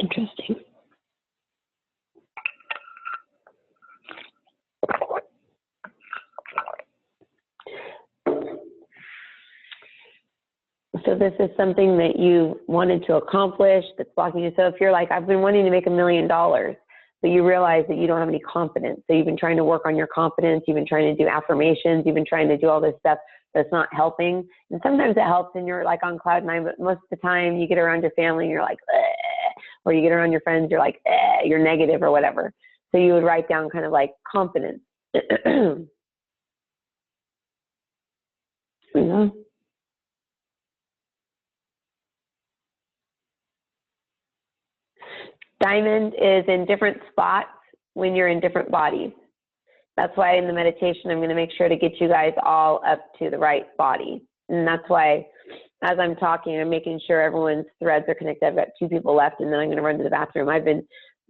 Interesting. So this is something that you wanted to accomplish that's blocking you. So if you're like, I've been wanting to make $1 million, but you realize that you don't have any confidence. So you've been trying to work on your confidence. You've been trying to do affirmations. You've been trying to do all this stuff that's not helping. And sometimes it helps and you're like on cloud nine, but most of the time you get around your family and you're like, or you get around your friends, you're like, you're negative or whatever. So you would write down kind of like confidence. You know? Diamond is in different spots when you're in different bodies. That's why in the meditation, I'm going to make sure to get you guys all up to the right body. And that's why as I'm talking, I'm making sure everyone's threads are connected. I've got 2 people left and then I'm going to run to the bathroom. I've been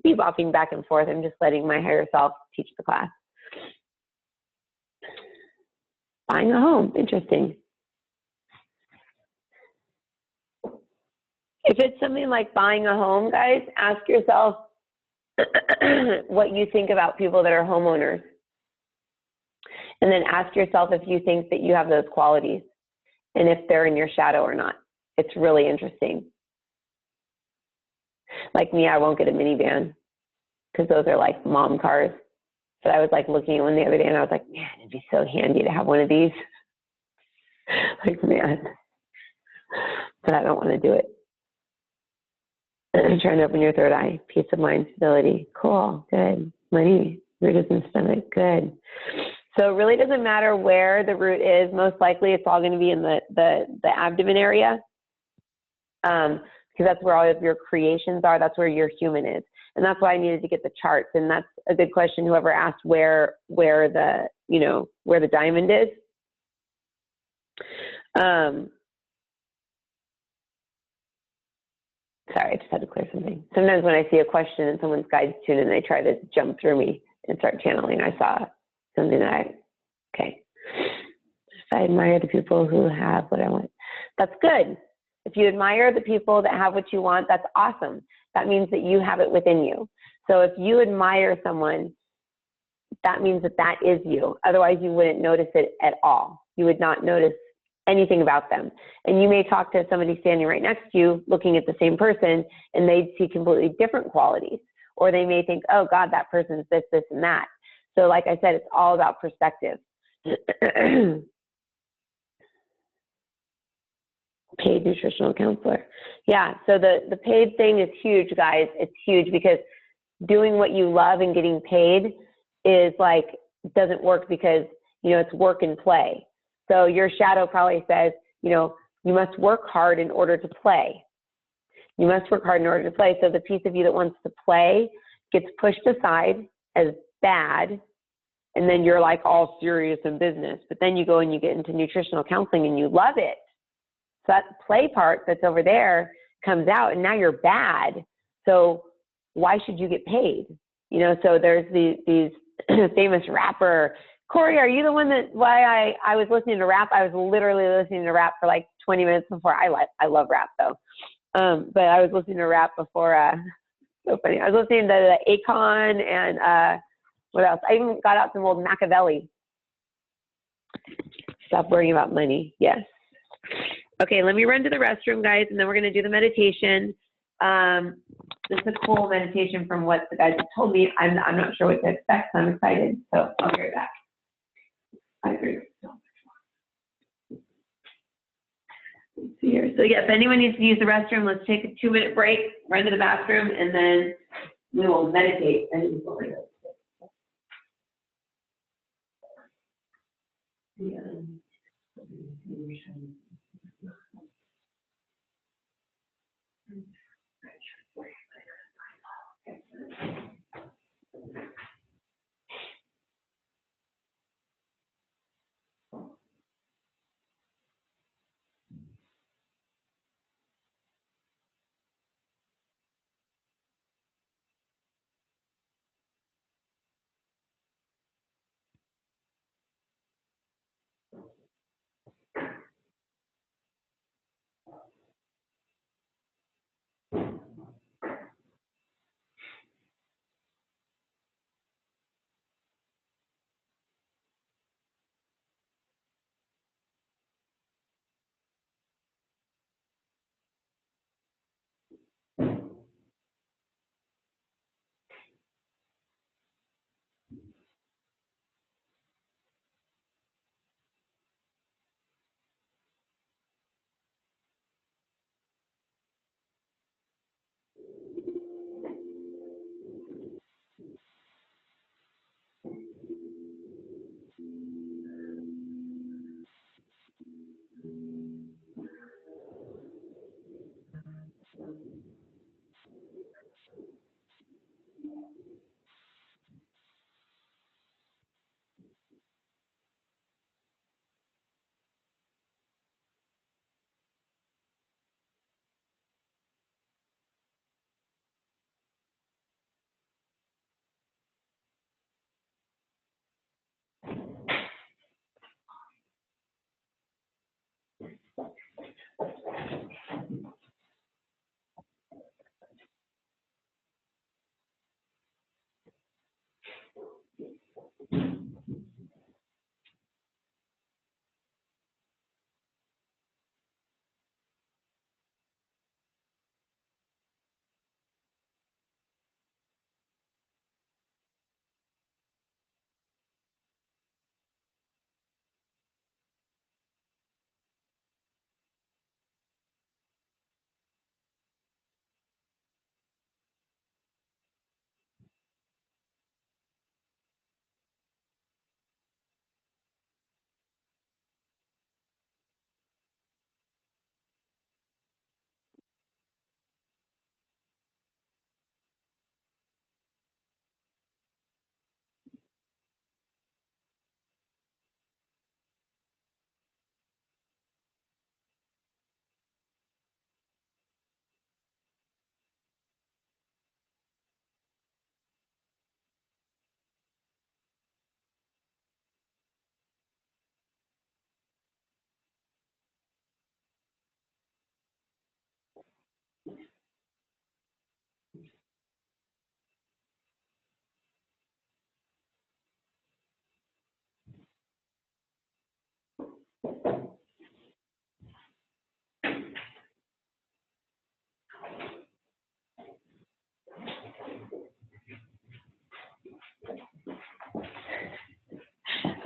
bebopping back and forth. I'm just letting my higher self teach the class. Buying a home, interesting. If it's something like buying a home, guys, ask yourself what you think about people that are homeowners. And then ask yourself if you think that you have those qualities and if they're in your shadow or not. It's really interesting. Like me, I won't get a minivan because those are like mom cars. But I was like looking at one the other day and I was like, man, it'd be so handy to have one of these. Like, man, but I don't want to do it. I'm trying to open your third eye. Peace of mind, stability. Cool, good. Money, root is in stomach, good. So it really doesn't matter where the root is. Most likely it's all going to be in the abdomen area because that's where all of your creations are. That's where your human is. And that's why I needed to get the charts. And that's a good question, whoever asked where the, you know, where the diamond is. Sorry, I just had to clear something. Sometimes when I see a question in someone's guides tune and they try to jump through me and start channeling, I saw something that okay. If I admire the people who have what I want, that's good. If you admire the people that have what you want, that's awesome. That means that you have it within you. So if you admire someone, that means that that is you. Otherwise, you wouldn't notice it at all. You would not notice anything about them. And you may talk to somebody standing right next to you, looking at the same person, and they'd see completely different qualities. Or they may think, oh God, that person's this, this, and that. So like I said, it's all about perspective. Paid nutritional counselor. Yeah, so the paid thing is huge, guys. It's huge because doing what you love and getting paid is like, doesn't work because, you know, it's work and play. So your shadow probably says, you know, you must work hard in order to play. You must work hard in order to play. So the piece of you that wants to play gets pushed aside as bad, and then you're like all serious in business. But then you go and you get into nutritional counseling and you love it. So that play part that's over there comes out, and now you're bad. So why should you get paid? You know, so there's these famous rapper, Corey, are you the one that, why I was listening to rap? I was literally listening to rap for like 20 minutes before. I love rap though. But I was listening to rap before, so funny. I was listening to the Akon and what else? I even got out some old Machiavelli. Stop worrying about money. Yes. Okay, let me run to the restroom, guys, and then we're going to do the meditation. This is a cool meditation from what the guys have told me. I'm not sure what to expect, so I'm excited. So I'll be right back. I agree. Let's see here. So yeah, if anyone needs to use the restroom, let's take a 2-minute break, run to the bathroom, and then we will meditate. Yeah.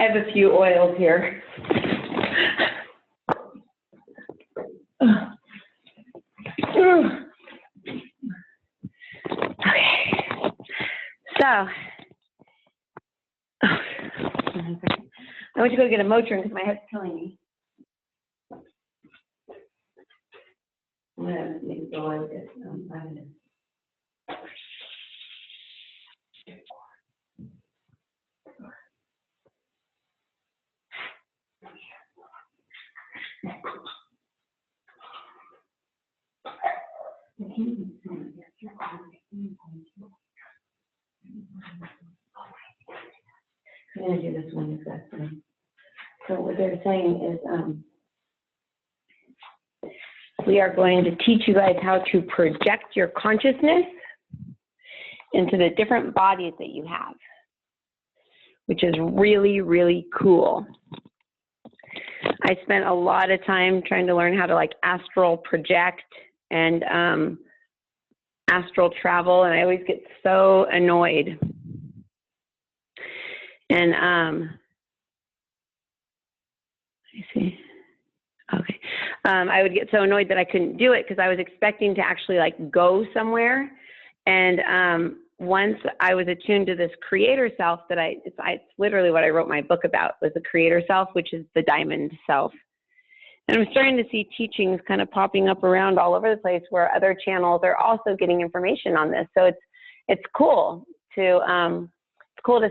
I have a few oils here. Okay. So, I went to go get a Motrin because my head's killing me. I'm gonna maybe go on this. I'm going to do this one exactly. So what they're saying is we are going to teach you guys how to project your consciousness into the different bodies that you have, which is really, really cool. I spent a lot of time trying to learn how to like astral project and astral travel, and I always get so annoyed. And let me see. Okay. I would get so annoyed that I couldn't do it because I was expecting to actually like go somewhere. And once I was attuned to this creator self that it's literally what I wrote my book about, was the creator self, which is the diamond self. And I'm starting to see teachings kind of popping up around all over the place where other channels are also getting information on this. So it's cool to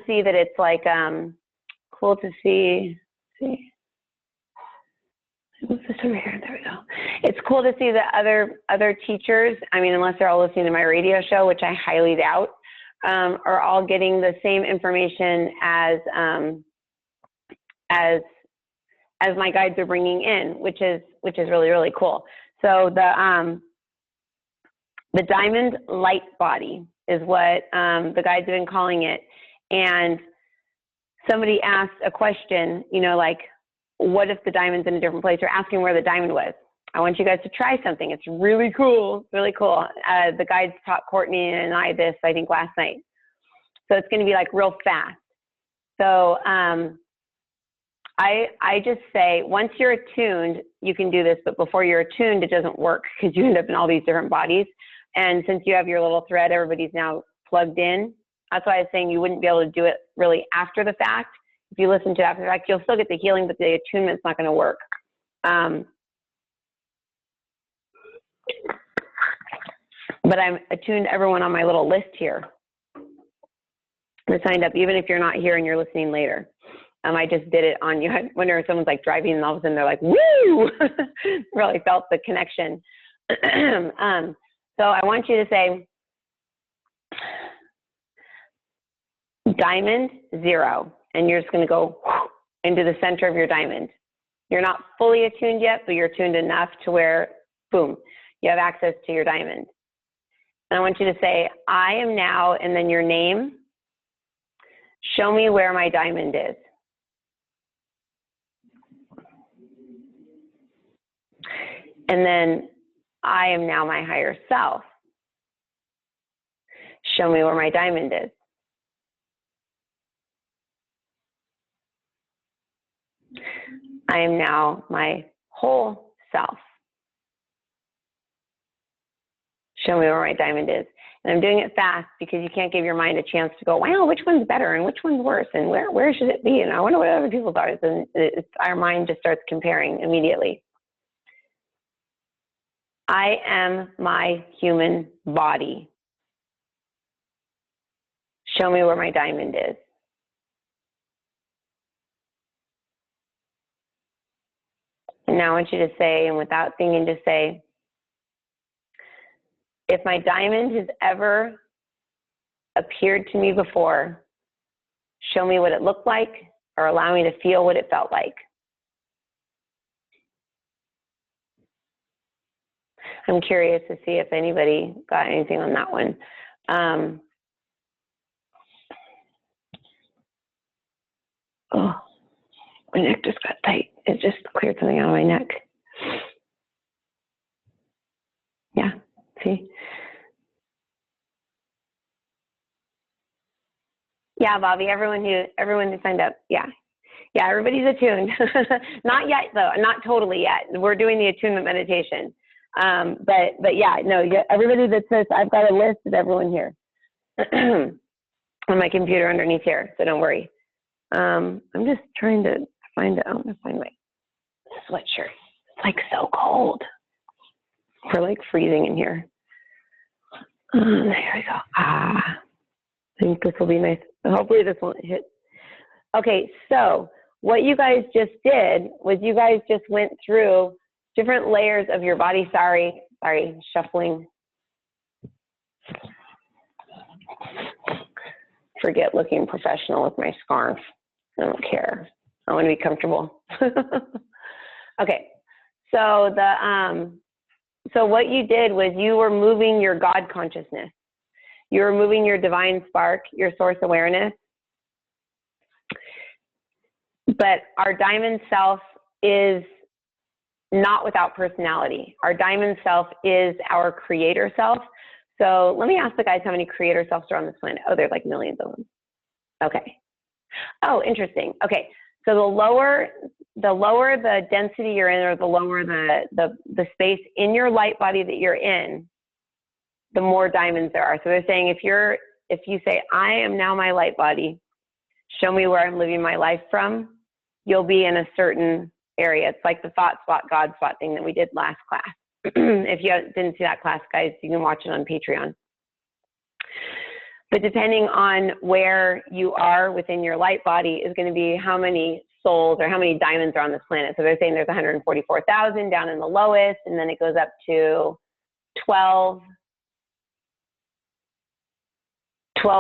see that it's like cool to see. Move this over here. There we go. It's cool to see that other teachers, I mean, unless they're all listening to my radio show, which I highly doubt, are all getting the same information as my guides are bringing in, which is really, really cool. So the diamond light body is what the guides have been calling it. And somebody asked a question, you know, like, what if the diamond's in a different place? Or asking where the diamond was. I want you guys to try something. It's really cool, really cool. The guides taught Courtney and I this, I think, last night. So it's going to be like real fast. So I just say, once you're attuned, you can do this, but before you're attuned, it doesn't work because you end up in all these different bodies. And since you have your little thread, everybody's now plugged in. That's why I was saying you wouldn't be able to do it really after the fact. If you listen to it after the fact, you'll still get the healing, but the attunement's not going to work. But I'm attuned to everyone on my little list here. They're signed up, even if you're not here and you're listening later. I just did it on you. I wonder if someone's like driving and all of a sudden they're like, woo! Really felt the connection. So I want you to say, diamond 0. And you're just going to go into the center of your diamond. You're not fully attuned yet, but you're attuned enough to where, boom, you have access to your diamond. And I want you to say, I am now, and then your name. Show me where my diamond is. And then, I am now my higher self. Show me where my diamond is. I am now my whole self. Show me where my diamond is. And I'm doing it fast because you can't give your mind a chance to go, wow, which one's better and which one's worse and where should it be? And I wonder what other people thought. And our mind just starts comparing immediately. I am my human body. Show me where my diamond is. And now I want you to say, and without thinking, to say, if my diamond has ever appeared to me before, show me what it looked like or allow me to feel what it felt like. I'm curious to see if anybody got anything on that one. Oh, my neck just got tight. It just cleared something out of my neck. Yeah, see? Yeah, Bobby, everyone who signed up, yeah. Yeah, everybody's attuned. Not yet, though. Not totally yet. We're doing the attunement meditation. But yeah, no, everybody that says, I've got a list of everyone here on my computer underneath here, so don't worry. I'm just trying to find it. I'm going to find my sweatshirt. It's like so cold. We're like freezing in here. There we go. I think this will be nice. Hopefully this won't hit. Okay, so what you guys just did was you guys just went through different layers of your body. Sorry, shuffling. Forget looking professional with my scarf. I don't care. I want to be comfortable. Okay, so so what you did was you were moving your God consciousness. You were moving your divine spark, your source awareness. But our diamond self is not without personality. Our diamond self is our creator self. So let me ask the guys how many creator selves are on this planet. Oh, there's like millions of them. Okay. Oh, interesting. Okay. So the lower the density you're in, or the lower the space in your light body that you're in, the more diamonds there are. So they're saying if you say, I am now my light body, show me where I'm living my life from, you'll be in a certain area. It's like the thought spot, God spot thing that we did last class. If you didn't see that class, guys, you can watch it on Patreon. But depending on where you are within your light body is going to be how many souls or how many diamonds are on this planet. So they're saying there's 144,000 down in the lowest, and then it goes up to 12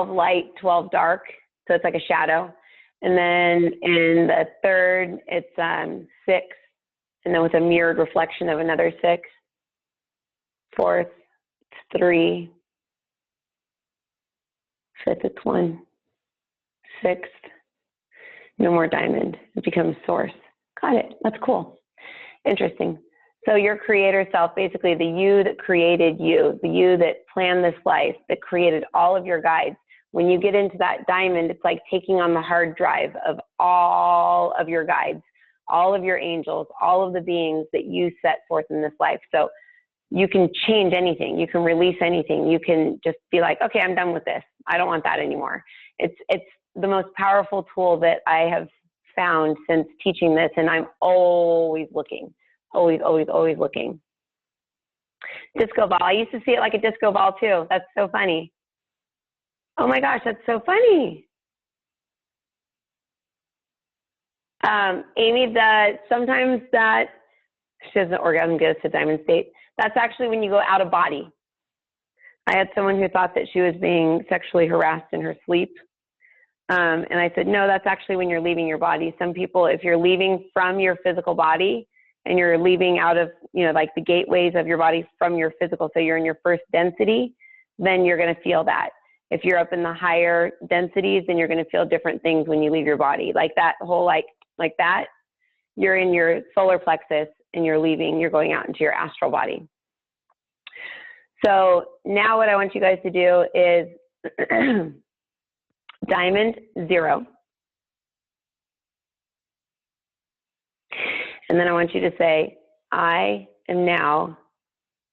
light, 12 dark. So it's like a shadow. And then in the third, it's 6, and then with a mirrored reflection of another 6. Fourth, it's 3. Fifth, it's 1. Sixth, no more diamond. It becomes source. Got it. That's cool. Interesting. So your creator self, basically the you that created you, the you that planned this life, that created all of your guides. When you get into that diamond, it's like taking on the hard drive of all of your guides, all of your angels, all of the beings that you set forth in this life. So you can change anything. You can release anything. You can just be like, okay, I'm done with this. I don't want that anymore. It's the most powerful tool that I have found since teaching this, and I'm always looking, always looking. Disco ball. I used to see it like a disco ball too. That's so funny. Oh my gosh, that's so funny. Amy, sometimes that, she doesn't orgasm get us to diamond state. That's actually when you go out of body. I had someone who thought that she was being sexually harassed in her sleep. And I said, no, that's actually when you're leaving your body. Some people, if you're leaving from your physical body and you're leaving out of, like the gateways of your body from your physical, so you're in your first density, then you're going to feel that. If you're up in the higher densities, then you're going to feel different things when you leave your body. Like that whole, like that, you're in your solar plexus and you're going out into your astral body. So now what I want you guys to do is diamond 0. And then I want you to say, I am now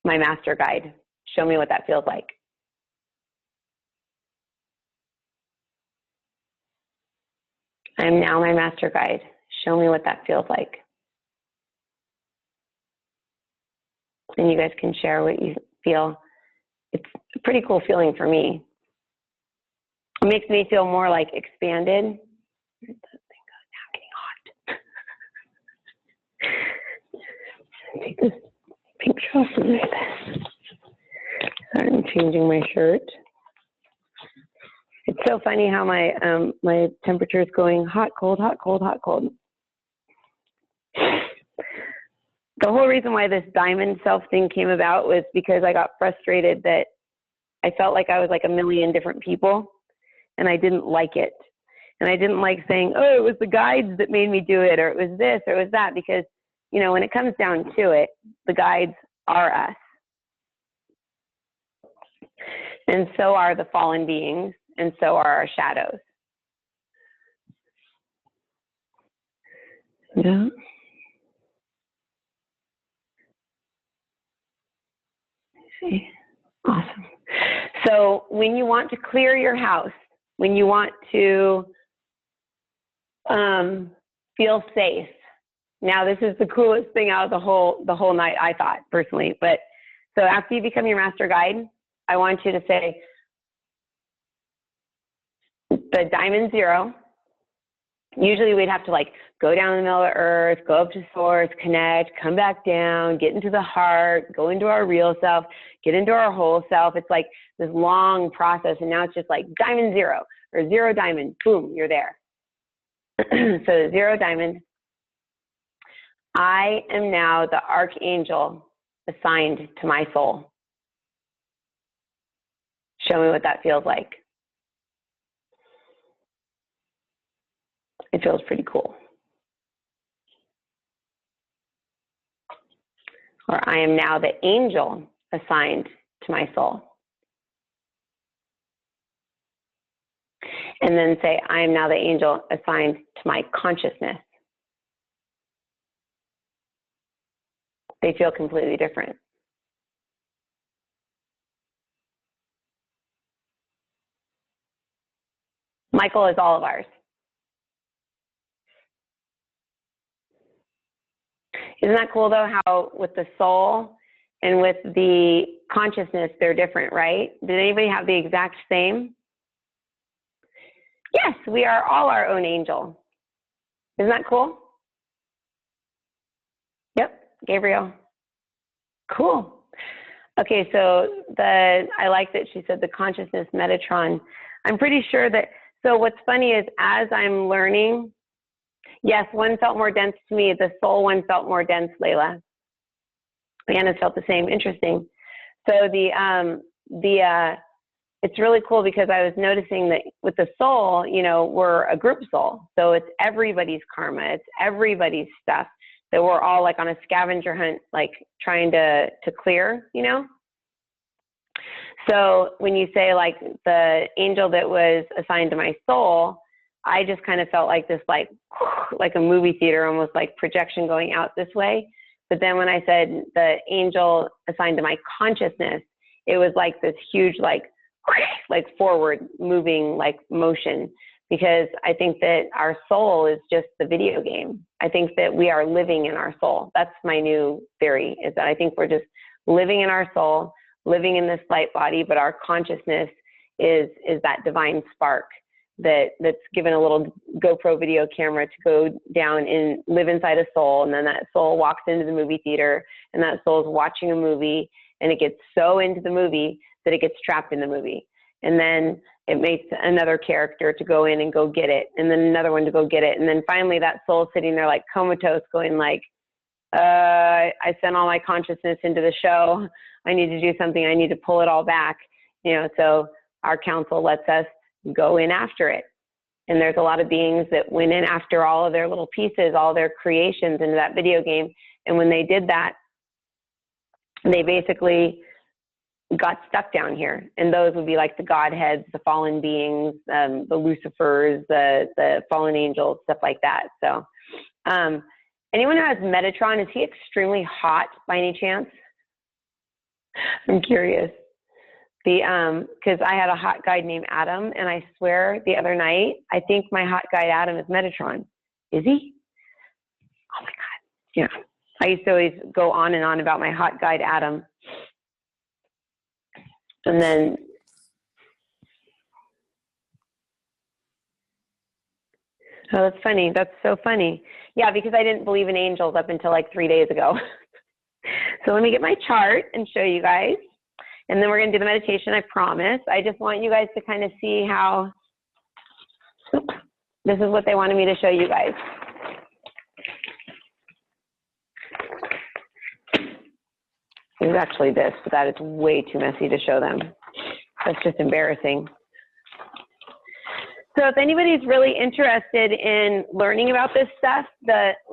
my master guide. Show me what that feels like. I am now my master guide. Show me what that feels like. And you guys can share what you feel. It's a pretty cool feeling for me. It makes me feel more like expanded. Where's that thing go? Now I'm getting hot. Take this picture off and like this. Sorry, I'm changing my shirt. It's so funny how my my temperature is going hot, cold, hot, cold, hot, cold. The whole reason why this diamond self thing came about was because I got frustrated that I felt like I was like a million different people, and I didn't like it. And I didn't like saying, oh, it was the guides that made me do it, or it was this, or it was that, because, when it comes down to it, the guides are us. And so are the fallen beings, and so are our shadows. Yeah. See. Awesome. So when you want to clear your house, when you want to feel safe, now this is the coolest thing out of the whole night, I thought personally. But so after you become your master guide, I want you to say the diamond 0. Usually we'd have to like go down in the middle of the earth, go up to source, connect, come back down, get into the heart, go into our real self, get into our whole self. It's like this long process, and now it's just like diamond 0 or 0 diamond, boom, you're there. So 0 diamond, I am now the archangel assigned to my soul. Show me what that feels like. It feels pretty cool. Or I am now the angel assigned to my soul. And then say, I am now the angel assigned to my consciousness. They feel completely different. Michael is all of ours. Isn't that cool though, how with the soul and with the consciousness, they're different, right? Did anybody have the exact same? Yes, we are all our own angel. Isn't that cool? Yep, Gabriel. Cool. Okay, so I like that she said the consciousness Metatron. I'm pretty sure that, so what's funny is as I'm learning, yes, one felt more dense to me. The soul one felt more dense, Layla. Anna felt the same. Interesting. So it's really cool because I was noticing that with the soul, you know, we're a group soul. So it's everybody's karma. It's everybody's stuff that we're all like on a scavenger hunt, like trying to clear, you know? So when you say like the angel that was assigned to my soul, I just kind of felt like this, like a movie theater, almost like projection going out this way. But then when I said the angel assigned to my consciousness, it was like this huge, like forward moving, like motion, because I think that our soul is just the video game. I think that we are living in our soul. That's my new theory, is that I think we're just living in our soul, living in this light body, but our consciousness is that divine spark that's given a little GoPro video camera to go down and live inside a soul, and then that soul walks into the movie theater, and that soul is watching a movie, and it gets so into the movie that it gets trapped in the movie. And then it makes another character to go in and go get it, and then another one to go get it. And then finally that soul sitting there like comatose going like, I sent all my consciousness into the show. I need to do something. I need to pull it all back. You know, so our council lets us go in after it. And there's a lot of beings that went in after all of their little pieces, all their creations into that video game. And when they did that, they basically got stuck down here. And those would be like the Godheads, the fallen beings, the Lucifers, the fallen angels, stuff like that. So anyone who has Metatron, is he extremely hot by any chance? I'm curious. Because I had a hot guide named Adam, and I swear the other night, I think my hot guide Adam is Metatron. Is he? Oh my God. Yeah. I used to always go on and on about my hot guide Adam. And then, oh, that's funny. That's so funny. Yeah, because I didn't believe in angels up until like 3 days ago. So let me get my chart and show you guys. And then we're going to do the meditation, I promise. I just want you guys to kind of see how, this is what they wanted me to show you guys. It's actually this, but that is way too messy to show them. That's just embarrassing. So if anybody's really interested in learning about this stuff,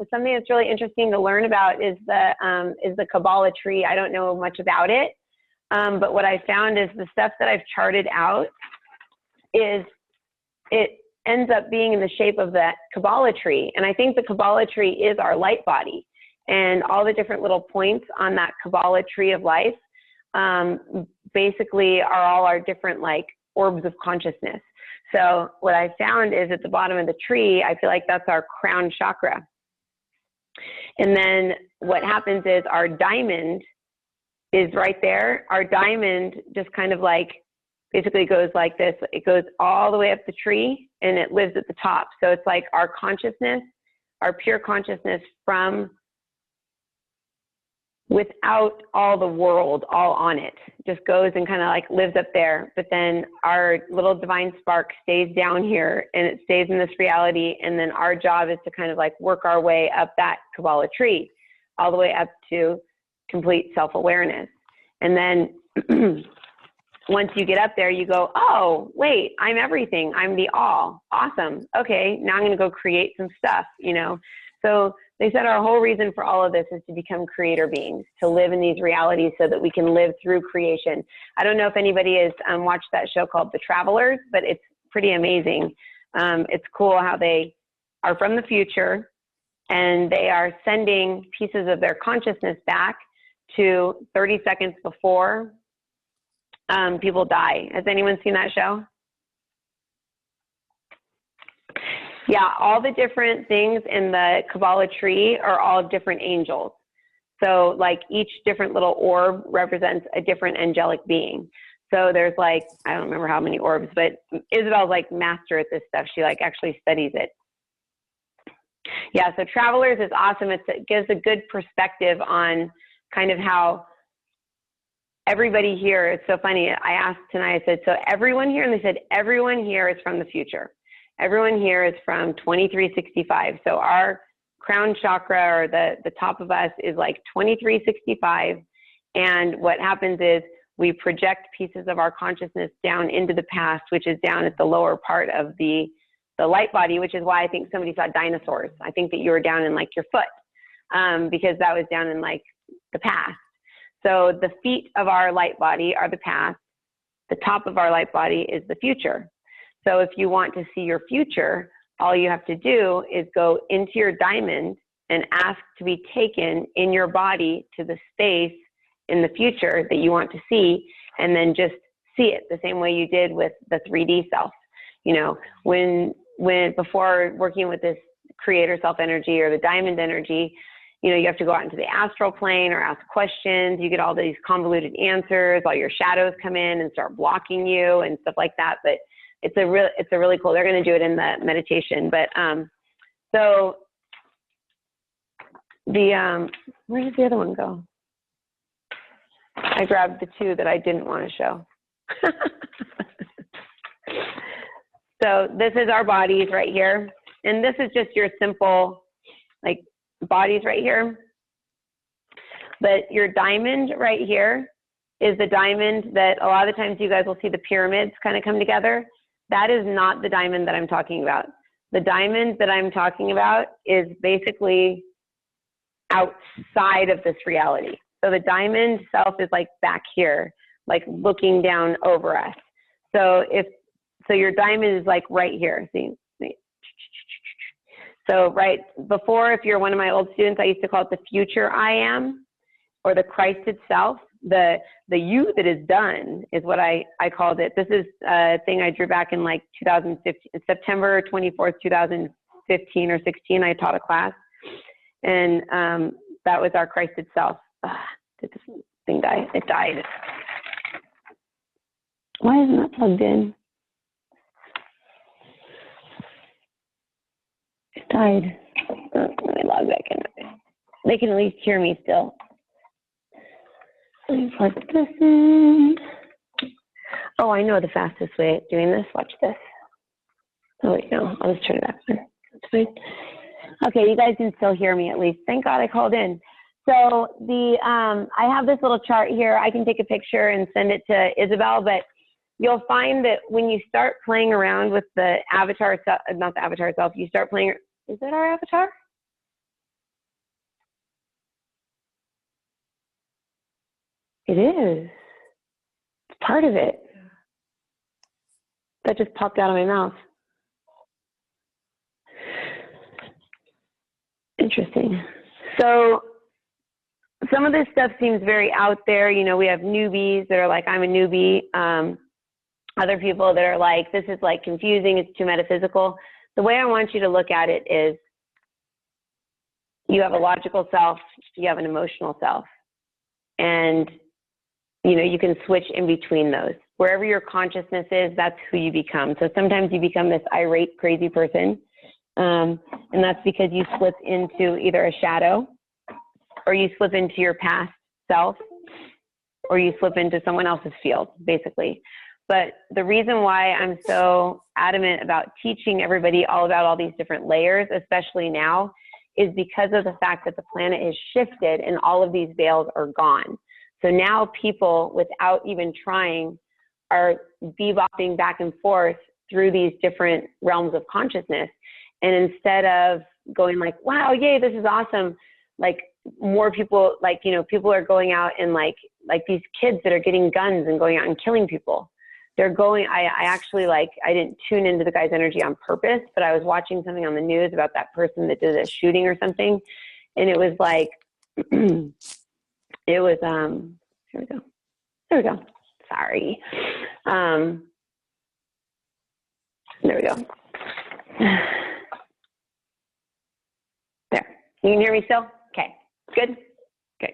something that's really interesting to learn about is the Kabbalah tree. I don't know much about it. But what I found is the stuff that I've charted out is ends up being in the shape of that Kabbalah tree. And I think the Kabbalah tree is our light body. And all the different little points on that Kabbalah tree of life basically are all our different like orbs of consciousness. So what I found is at the bottom of the tree, I feel like that's our crown chakra. And then what happens is our diamond is right there. Our diamond just kind of like basically goes like this. It goes all the way up the tree and it lives at the top. So it's like our consciousness, our pure consciousness from without all the world all on it, just goes and kind of like lives up there. But then our little divine spark stays down here and it stays in this reality. And then our job is to kind of like work our way up that Kabbalah tree, all the way up to complete self-awareness. And then once you get up there, you go, oh, wait, I'm everything. I'm the all. Awesome. Okay, now I'm going to go create some stuff, you know? So they said our whole reason for all of this is to become creator beings, to live in these realities so that we can live through creation. I don't know if anybody has watched that show called The Travelers, but it's pretty amazing. It's cool how they are from the future and they are sending pieces of their consciousness back to 30 seconds before people die. Has anyone seen that show? Yeah, all the different things in the Kabbalah tree are all different angels. So like each different little orb represents a different angelic being. So there's like, I don't remember how many orbs, but Isabel's like master at this stuff. She like actually studies it. Yeah, so Travelers is awesome. It gives a good perspective on kind of how everybody here, it's so funny. I asked tonight, I said, so everyone here, and they said, everyone here is from the future. Everyone here is from 2365. So our crown chakra, or the top of us, is like 2365. And what happens is we project pieces of our consciousness down into the past, which is down at the lower part of the light body, which is why I think somebody saw dinosaurs. I think that you were down in like your foot, because that was down in like the past. So the feet of our light body are the past. The top of our light body is the future. So if you want to see your future, all you have to do is go into your diamond and ask to be taken in your body to the space in the future that you want to see, and then just see it the same way you did with the 3D self. You know, when before working with this creator self energy or the diamond energy, you know, you have to go out into the astral plane or ask questions. You get all these convoluted answers. All your shadows come in and start blocking you and stuff like that. But it's a really cool. They're going to do it in the meditation. But so the where did the other one go? I grabbed the two that I didn't want to show. So this is our bodies right here, and this is just your simple like bodies right here. But your diamond right here is the diamond that a lot of the times you guys will see the pyramids kind of come together. That is not the diamond that I'm talking about. The diamond that I'm talking about is basically outside of this reality. So the diamond self is like back here, like looking down over us. So your diamond is like right here. See? So right before, if you're one of my old students, I used to call it the future I am, or the Christ itself. The you that is done is what I called it. This is a thing I drew back in like 2015, September 24th, 2015 or 16. I taught a class, and that was our Christ itself. Did this thing die? It died. Why isn't that plugged in? It died. Let me log back in. They can at least hear me still. Let me plug this in. Oh, I know the fastest way of doing this. Watch this. Oh, wait, no. I'll just turn it back on. That's fine. Okay, you guys can still hear me at least. Thank God I called in. So I have this little chart here. I can take a picture and send it to Isabel, but you'll find that when you start playing around with the avatar, not the avatar itself, you start playing, is that our avatar? It is. It's part of it. That just popped out of my mouth. Interesting. So some of this stuff seems very out there. You know, we have newbies that are like, I'm a newbie. Other people that are like, this is like confusing, it's too metaphysical. The way I want you to look at it is you have a logical self, you have an emotional self. And, you know, you can switch in between those. Wherever your consciousness is, that's who you become. So sometimes you become this irate, crazy person. And that's because you slip into either a shadow, or you slip into your past self, or you slip into someone else's field, basically. But the reason why I'm so adamant about teaching everybody all about all these different layers, especially now, is because of the fact that the planet is shifted and all of these veils are gone. So now people, without even trying, are bebopping back and forth through these different realms of consciousness. And instead of going like, wow, yay, this is awesome, like more people, like, you know, people are going out and like these kids that are getting guns and going out and killing people. They're going, I actually like, I didn't tune into the guy's energy on purpose, but I was watching something on the news about that person that did a shooting or something. And it was like, it was, here we go. There we go. Sorry. There we go. There. You can hear me still? Okay. Good? Good.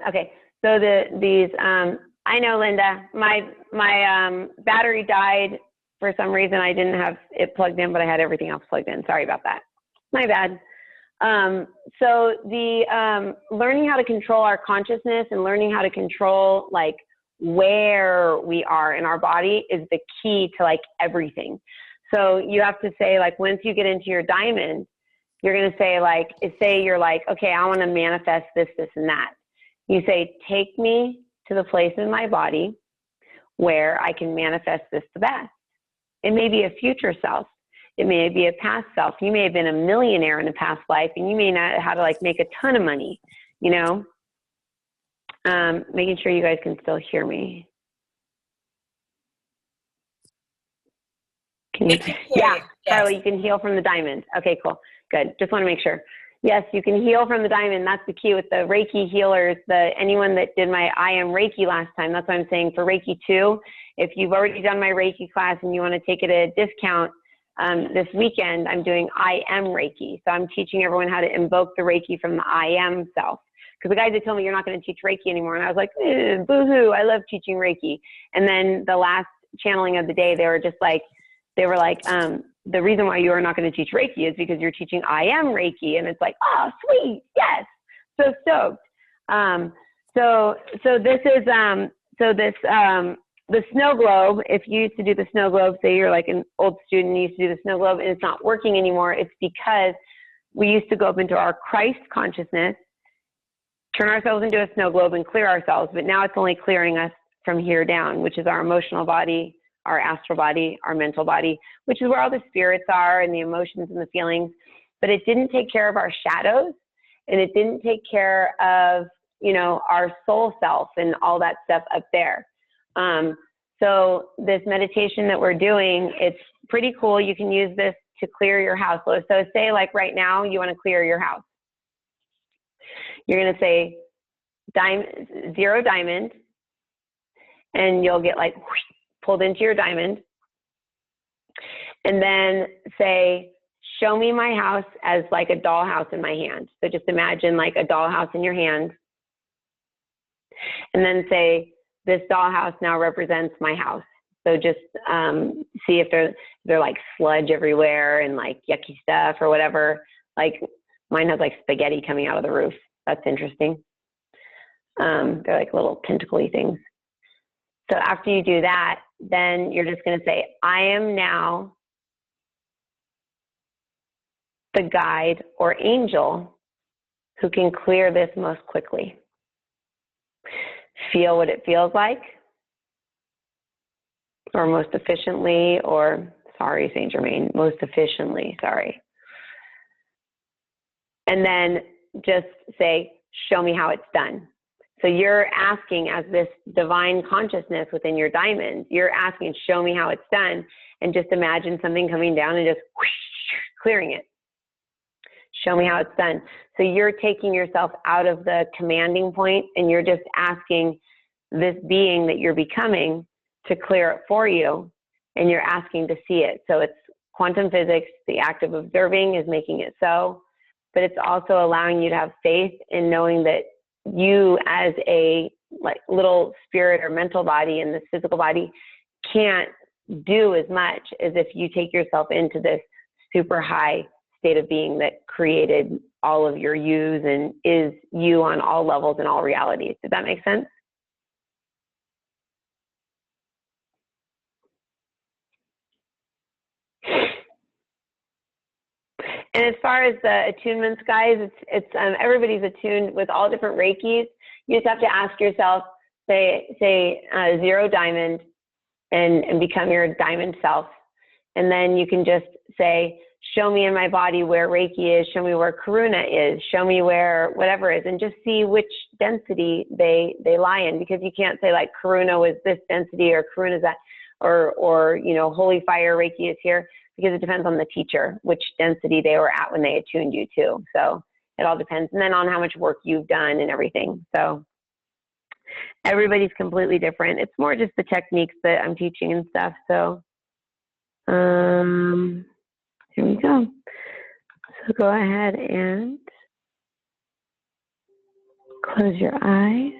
Okay. So these, I know, Linda, my battery died for some reason. I didn't have it plugged in, but I had everything else plugged in. Sorry about that. My bad. So the learning how to control our consciousness and learning how to control like where we are in our body is the key to like everything. So you have to say, like, once you get into your diamond, you're going to say, like, say you're like, okay, I want to manifest this, this, and that. You say, take me to the place in my body where I can manifest this the best. It may be a future self. It may be a past self. You may have been a millionaire in a past life, and you may not know how to like make a ton of money, you know? Making sure you guys can still hear me. Can you? Yeah, yes. Carly, you can heal from the diamond. Okay, cool. Good. Just want to make sure. Yes, you can heal from the diamond. That's the key with the Reiki healers. Anyone that did my I Am Reiki last time, that's what I'm saying for Reiki 2. If you've already done my Reiki class and you want to take it at a discount, this weekend I'm doing I Am Reiki. So I'm teaching everyone how to invoke the Reiki from the I Am self. Because the guys that told me you're not going to teach Reiki anymore, and I was like, boo-hoo, I love teaching Reiki. And then the last channeling of the day, they were like, the reason why you are not going to teach Reiki is because you're teaching I Am Reiki. And it's like, oh, sweet, yes, so stoked. So this is, the snow globe, if you used to do the snow globe, say you're like an old student, you used to do the snow globe and it's not working anymore, it's because we used to go up into our Christ consciousness, turn ourselves into a snow globe and clear ourselves, but now it's only clearing us from here down, which is our emotional body, our astral body, our mental body, which is where all the spirits are and the emotions and the feelings. But it didn't take care of our shadows, and it didn't take care of, you know, our soul self and all that stuff up there. So this meditation that we're doing, it's pretty cool. You can use this to clear your house. So say like right now you want to clear your house. You're going to say zero diamond, and you'll get like whoosh, pulled into your diamond. And then say, show me my house as like a dollhouse in my hand. So just imagine like a dollhouse in your hand. And then say, this dollhouse now represents my house. So just see if they're like sludge everywhere and like yucky stuff or whatever. Like mine has like spaghetti coming out of the roof. That's interesting. They're like little tentacle-y things. So after you do that, then you're just going to say, I am now the guide or angel who can clear this most quickly. Feel what it feels like, or most efficiently, or sorry, Saint Germain, most efficiently, sorry. And then just say, show me how it's done. So you're asking, as this divine consciousness within your diamond, you're asking, show me how it's done, and just imagine something coming down and just whoosh, clearing it. show me how it's done. So you're taking yourself out of the commanding point and you're just asking this being that you're becoming to clear it for you, and you're asking to see it. So it's quantum physics, the act of observing is making it so, but it's also allowing you to have faith in knowing that you as a like little spirit or mental body in this physical body can't do as much as if you take yourself into this super high state of being that created all of your yous and is you on all levels and all realities. Did that make sense? And as far as the attunements, guys, it's everybody's attuned with all different Reikis. You just have to ask yourself, say 0 diamond, and become your diamond self. And then you can just say, show me in my body where Reiki is, show me where Karuna is, show me where whatever is, and just see which density they lie in, because you can't say like Karuna was this density or Karuna is that, or you know, holy fire Reiki is here, because it depends on the teacher, which density they were at when they attuned you to. So it all depends. And then on how much work you've done and everything. So everybody's completely different. It's more just the techniques that I'm teaching and stuff. So here we go. So go ahead and close your eyes.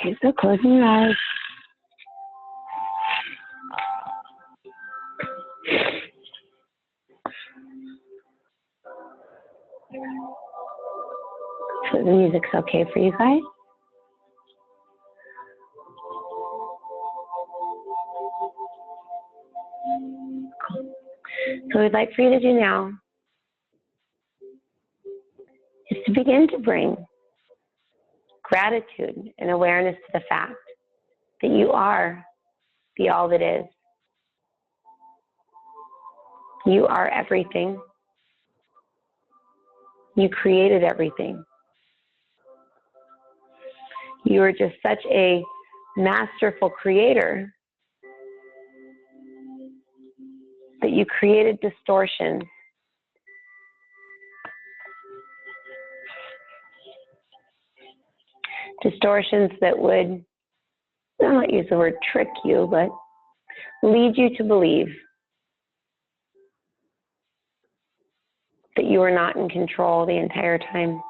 Okay, so closing your eyes. So the music's okay for you guys? Cool. So what I'd like for you to do now is to begin to bring gratitude and awareness to the fact that you are the all that is. You are everything. You created everything. You are just such a masterful creator that you created distortions. Distortions that would, I don't want to use the word trick you, but lead you to believe that you are not in control the entire time.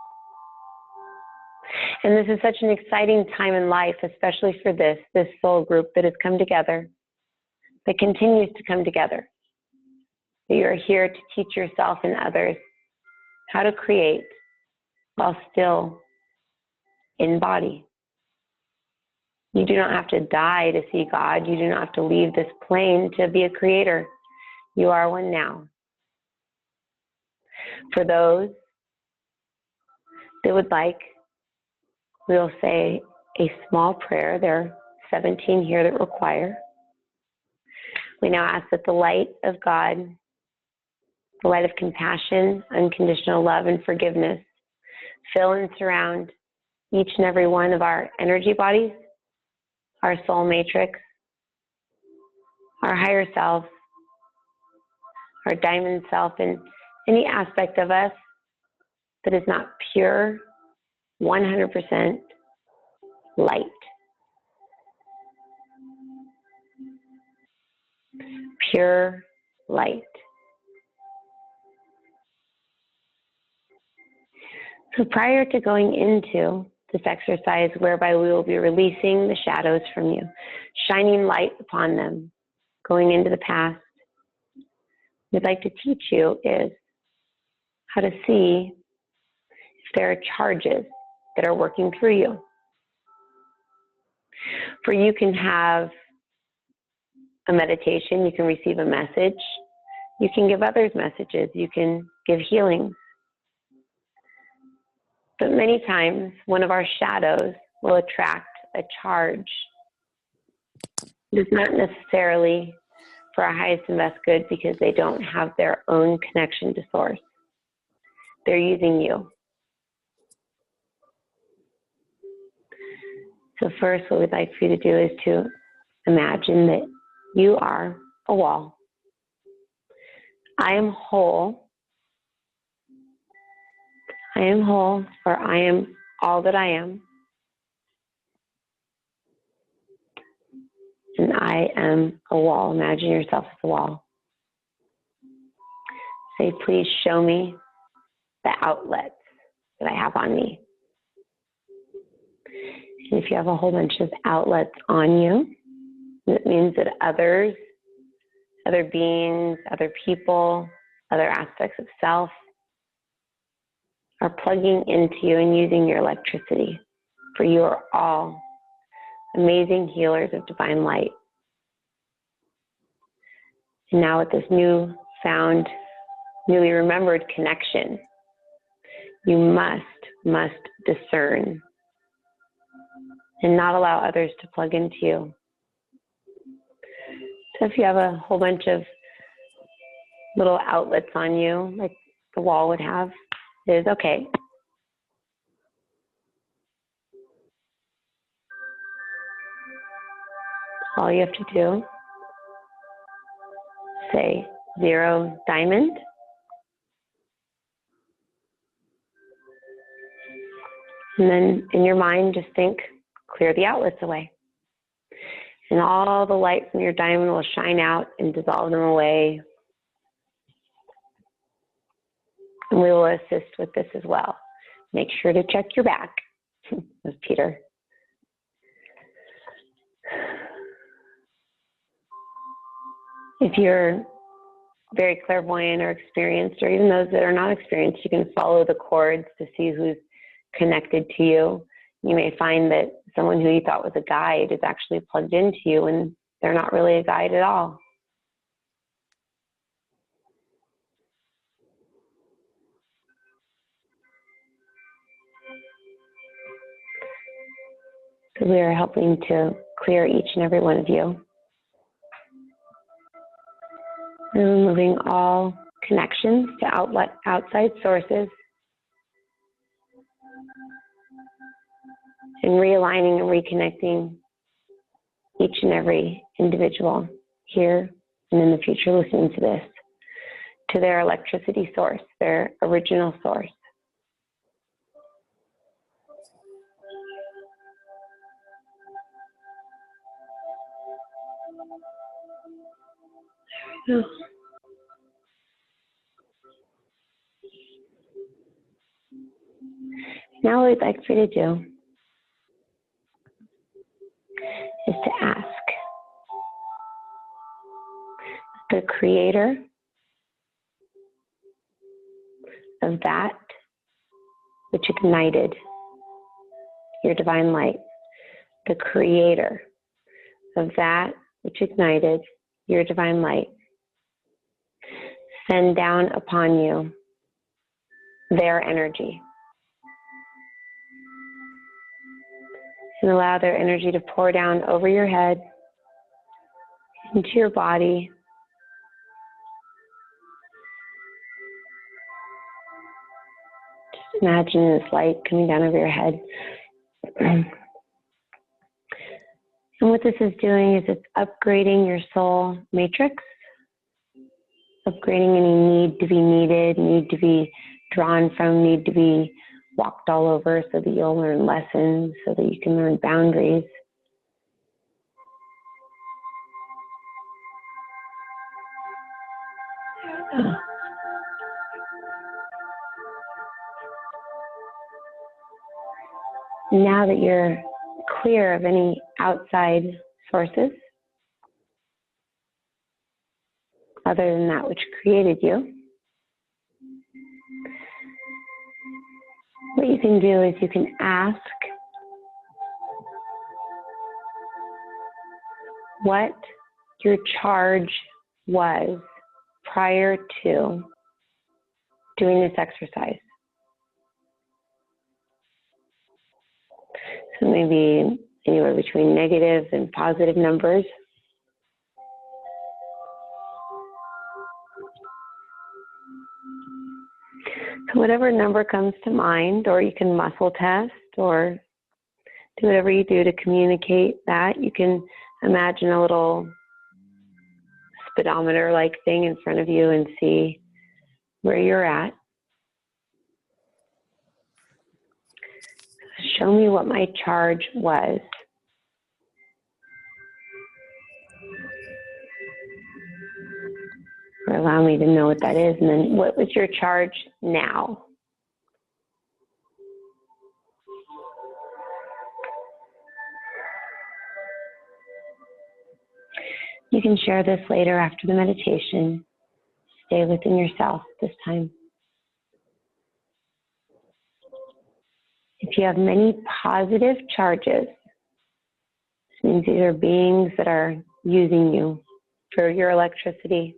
And this is such an exciting time in life, especially for this soul group that has come together, that continues to come together. That you are here to teach yourself and others how to create while still in body. You do not have to die to see God. You do not have to leave this plane to be a creator. You are one now. For those that would like, we'll say a small prayer. There are 17 here that require. We now ask that the light of God, the light of compassion, unconditional love, and forgiveness fill and surround each and every one of our energy bodies, our soul matrix, our higher self, our diamond self, and any aspect of us that is not pure, 100% light. Pure light. So prior to going into this exercise whereby we will be releasing the shadows from you, shining light upon them, going into the past, what I'd like to teach you is how to see if there are charges that are working through you. For you can have a meditation, you can receive a message, you can give others messages, you can give healing. But many times, one of our shadows will attract a charge. It's not necessarily for our highest and best good because they don't have their own connection to source. They're using you. So first, what we'd like for you to do is to imagine that you are a wall. I am whole. I am whole, or I am all that I am. And I am a wall. Imagine yourself as a wall. Say, please show me the outlets that I have on me. And if you have a whole bunch of outlets on you, it means that others, other beings, other people, other aspects of self are plugging into you and using your electricity. For you are all amazing healers of divine light. And now with this newfound, newly remembered connection, you must discern and not allow others to plug into you. So if you have a whole bunch of little outlets on you, like the wall would have, it is okay. All you have to do, say 0 diamond. And then in your mind, just think, clear the outlets away. And all the light from your diamond will shine out and dissolve them away. And we will assist with this as well. Make sure to check your back, as Peter. If you're very clairvoyant or experienced, or even those that are not experienced, you can follow the cords to see who's connected to you. You may find that someone who you thought was a guide is actually plugged into you and they're not really a guide at all. So we are helping to clear each and every one of you. And removing all connections to outside sources. And realigning and reconnecting each and every individual here and in the future listening to this, to their electricity source, their original source. Now what I'd like for you to do is to ask the creator of that which ignited your divine light, the creator of that which ignited your divine light, send down upon you their energy. And allow their energy to pour down over your head, into your body, just imagine this light coming down over your head. And what this is doing is it's upgrading your soul matrix, upgrading any need to be needed, need to be drawn from, need to be walked all over so that you'll learn lessons, so that you can learn boundaries. Now that you're clear of any outside sources, other than that which created you, what you can do is you can ask what your charge was prior to doing this exercise. So maybe anywhere between negative and positive numbers. So whatever number comes to mind, or you can muscle test or do whatever you do to communicate that. You can imagine a little speedometer-like thing in front of you and see where you're at. Show me what my charge was. Or allow me to know what that is. And then what was your charge now? You can share this later after the meditation. Stay within yourself this time. If you have many positive charges, this means these are beings that are using you for your electricity.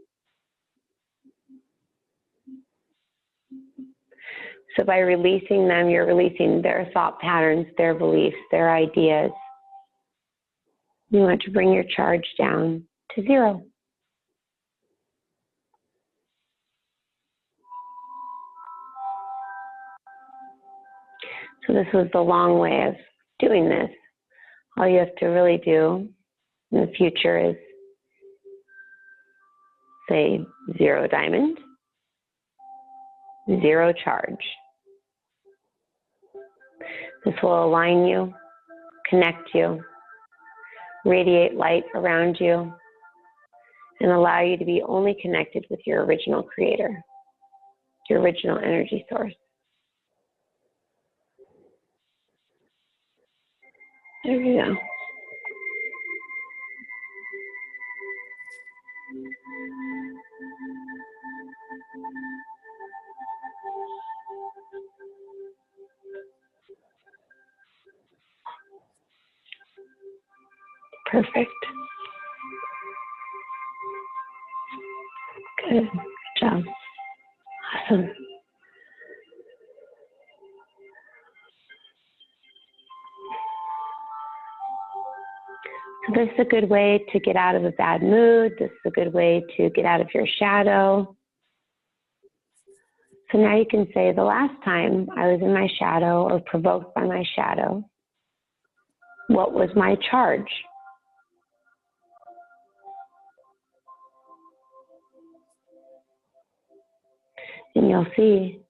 So by releasing them, you're releasing their thought patterns, their beliefs, their ideas. You want to bring your charge down to 0. So this was the long way of doing this. All you have to really do in the future is say 0 diamond, 0 charge. This will align you, connect you, radiate light around you, and allow you to be only connected with your original creator, your original energy source. There you go. Perfect. Good job. Awesome. So this is a good way to get out of a bad mood. This is a good way to get out of your shadow. So now you can say, the last time I was in my shadow or provoked by my shadow, what was my charge? And you'll see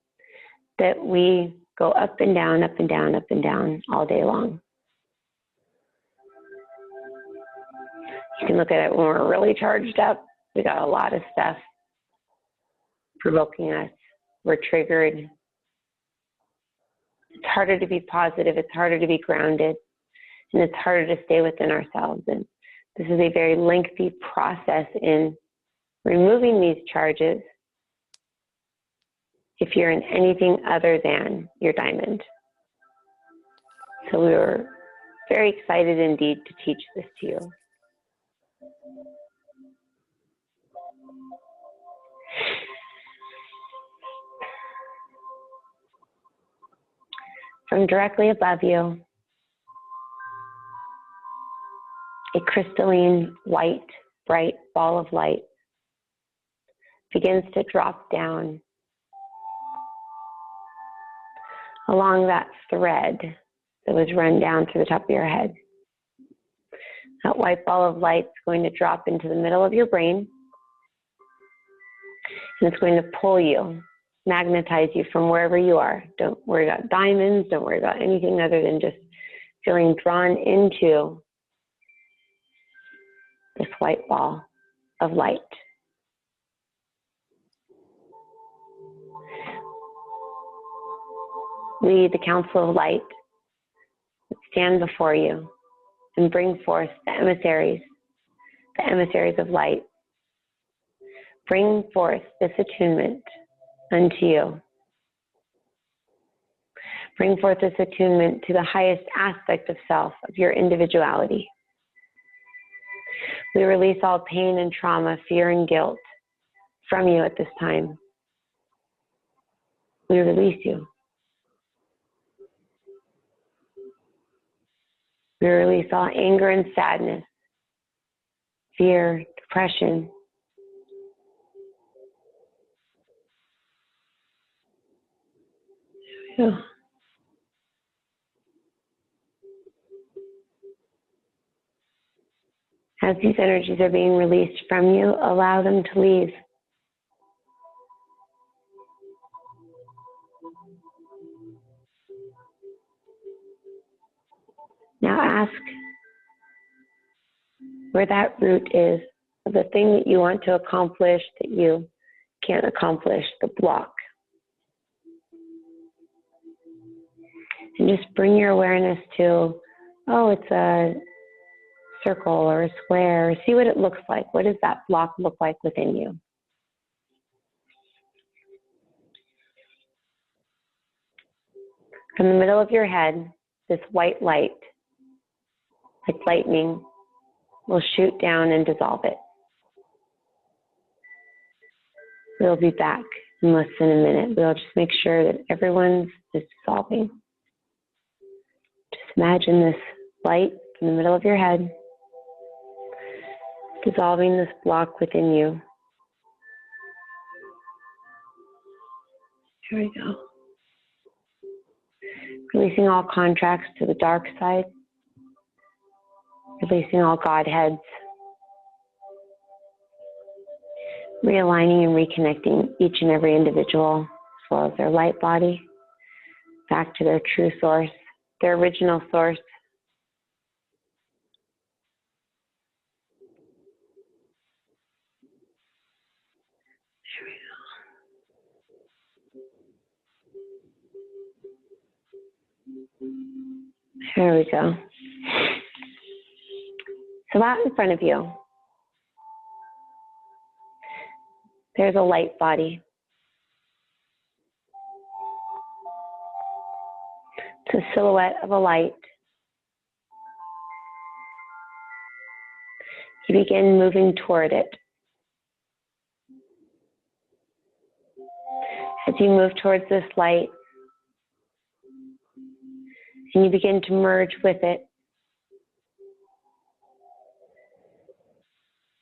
that we go up and down, up and down, up and down all day long. You can look at it when we're really charged up. We got a lot of stuff provoking us. We're triggered. It's harder to be positive. It's harder to be grounded. And it's harder to stay within ourselves. And this is a very lengthy process in removing these charges if you're in anything other than your diamond. So we were very excited indeed to teach this to you. From directly above you, a crystalline, white, bright ball of light begins to drop down along that thread that was run down through the top of your head. That white ball of light is going to drop into the middle of your brain, and it's going to pull you, magnetize you from wherever you are. Don't worry about diamonds, don't worry about anything other than just feeling drawn into this white ball of light. We, the Council of Light, stand before you and bring forth the emissaries of light. Bring forth this attunement unto you. Bring forth this attunement to the highest aspect of self, of your individuality. We release all pain and trauma, fear and guilt from you at this time. We release you. We release all anger and sadness, fear, depression. Yeah. As these energies are being released from you, allow them to leave. Now ask where that root is of the thing that you want to accomplish that you can't accomplish, the block. And just bring your awareness to, oh, it's a circle or a square. See what it looks like. What does that block look like within you? From the middle of your head, this white light, like lightning, will shoot down and dissolve it. We'll be back in less than a minute. We'll just make sure that everyone's just dissolving. Just imagine this light in the middle of your head, dissolving this block within you. Here we go. Releasing all contracts to the dark side. Releasing all Godheads. Realigning and reconnecting each and every individual, as well as their light body, back to their true source, their original source. There we go. So out in front of you, there's a light body. It's a silhouette of a light. You begin moving toward it. As you move towards this light, and you begin to merge with it,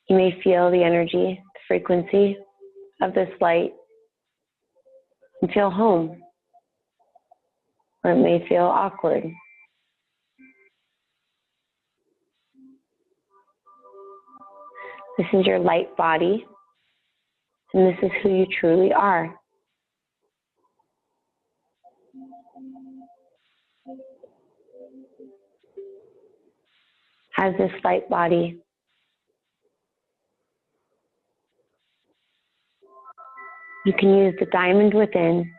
you may feel the energy, the frequency of this light, and feel home, or it may feel awkward. This is your light body, and this is who you truly are. As this light body, you can use the diamond within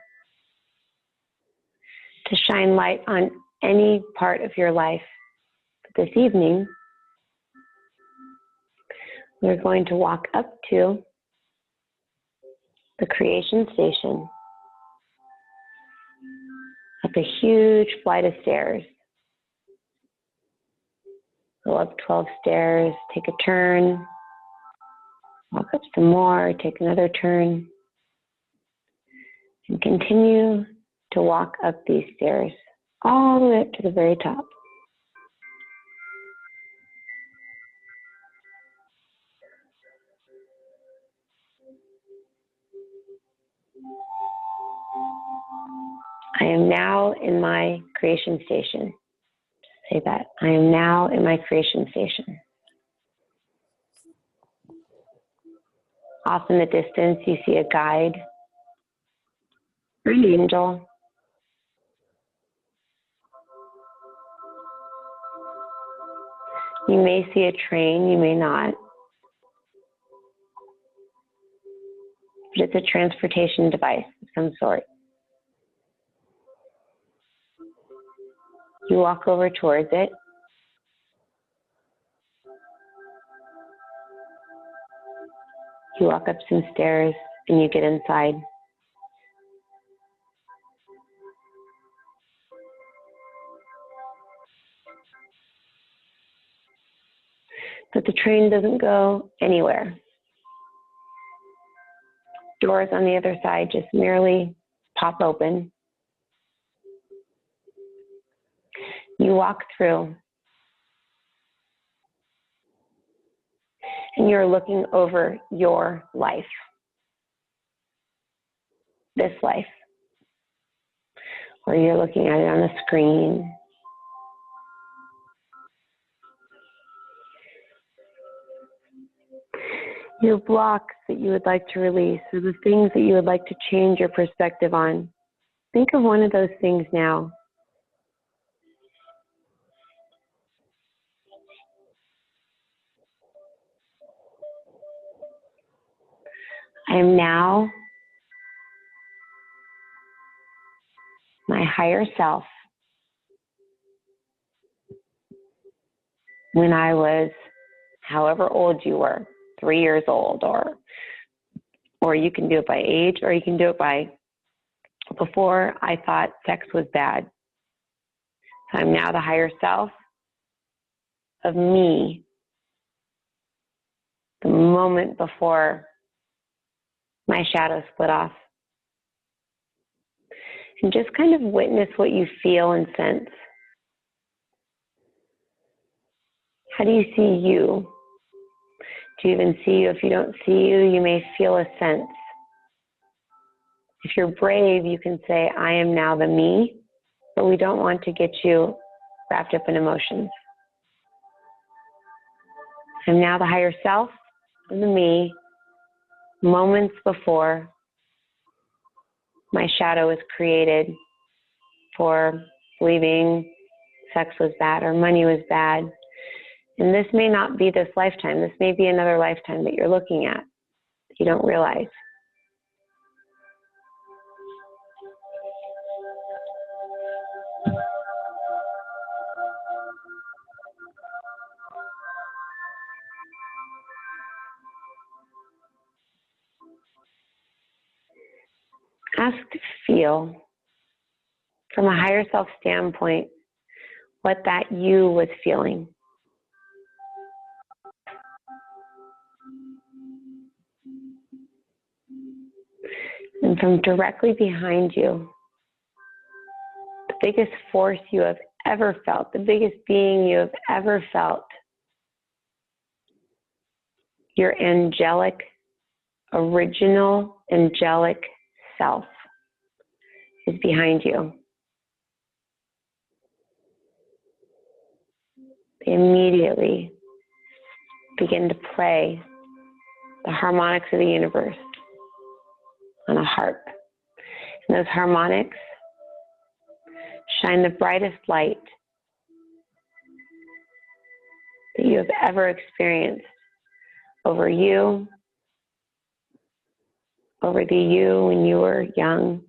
to shine light on any part of your life. But this evening, we're going to walk up to the creation station, up a huge flight of stairs. Go up 12 stairs, take a turn, walk up some more, take another turn, and continue to walk up these stairs all the way up to the very top. I am now in my creation station. Say that. I am now in my creation station. Off in the distance, you see a guide or an angel. You may see a train, you may not. But it's a transportation device of some sort. You walk over towards it. You walk up some stairs and you get inside. But the train doesn't go anywhere. Doors on the other side just merely pop open. You walk through, and you're looking over your life, this life, or you're looking at it on a screen. Your blocks that you would like to release, or the things that you would like to change your perspective on. Think of one of those things now. I am now my higher self when I was however old you were, 3 years old, or you can do it by age, or you can do it by before I thought sex was bad. So I'm now the higher self of me, the moment before my shadow split off. And just kind of witness what you feel and sense. How do you see you? Do you even see you? If you don't see you, you may feel a sense. If you're brave, you can say, I am now the me, but we don't want to get you wrapped up in emotions. I'm now the higher self of the me, moments before my shadow was created for believing sex was bad or money was bad. And this may not be this lifetime. This may be another lifetime that you're looking at that you don't realize. Ask to feel, from a higher self standpoint, what that you was feeling. And from directly behind you, the biggest force you have ever felt, the biggest being you have ever felt, your angelic, original angelic self is behind you. They immediately begin to play the harmonics of the universe on a harp. And those harmonics shine the brightest light that you have ever experienced over you, over the you when you were young.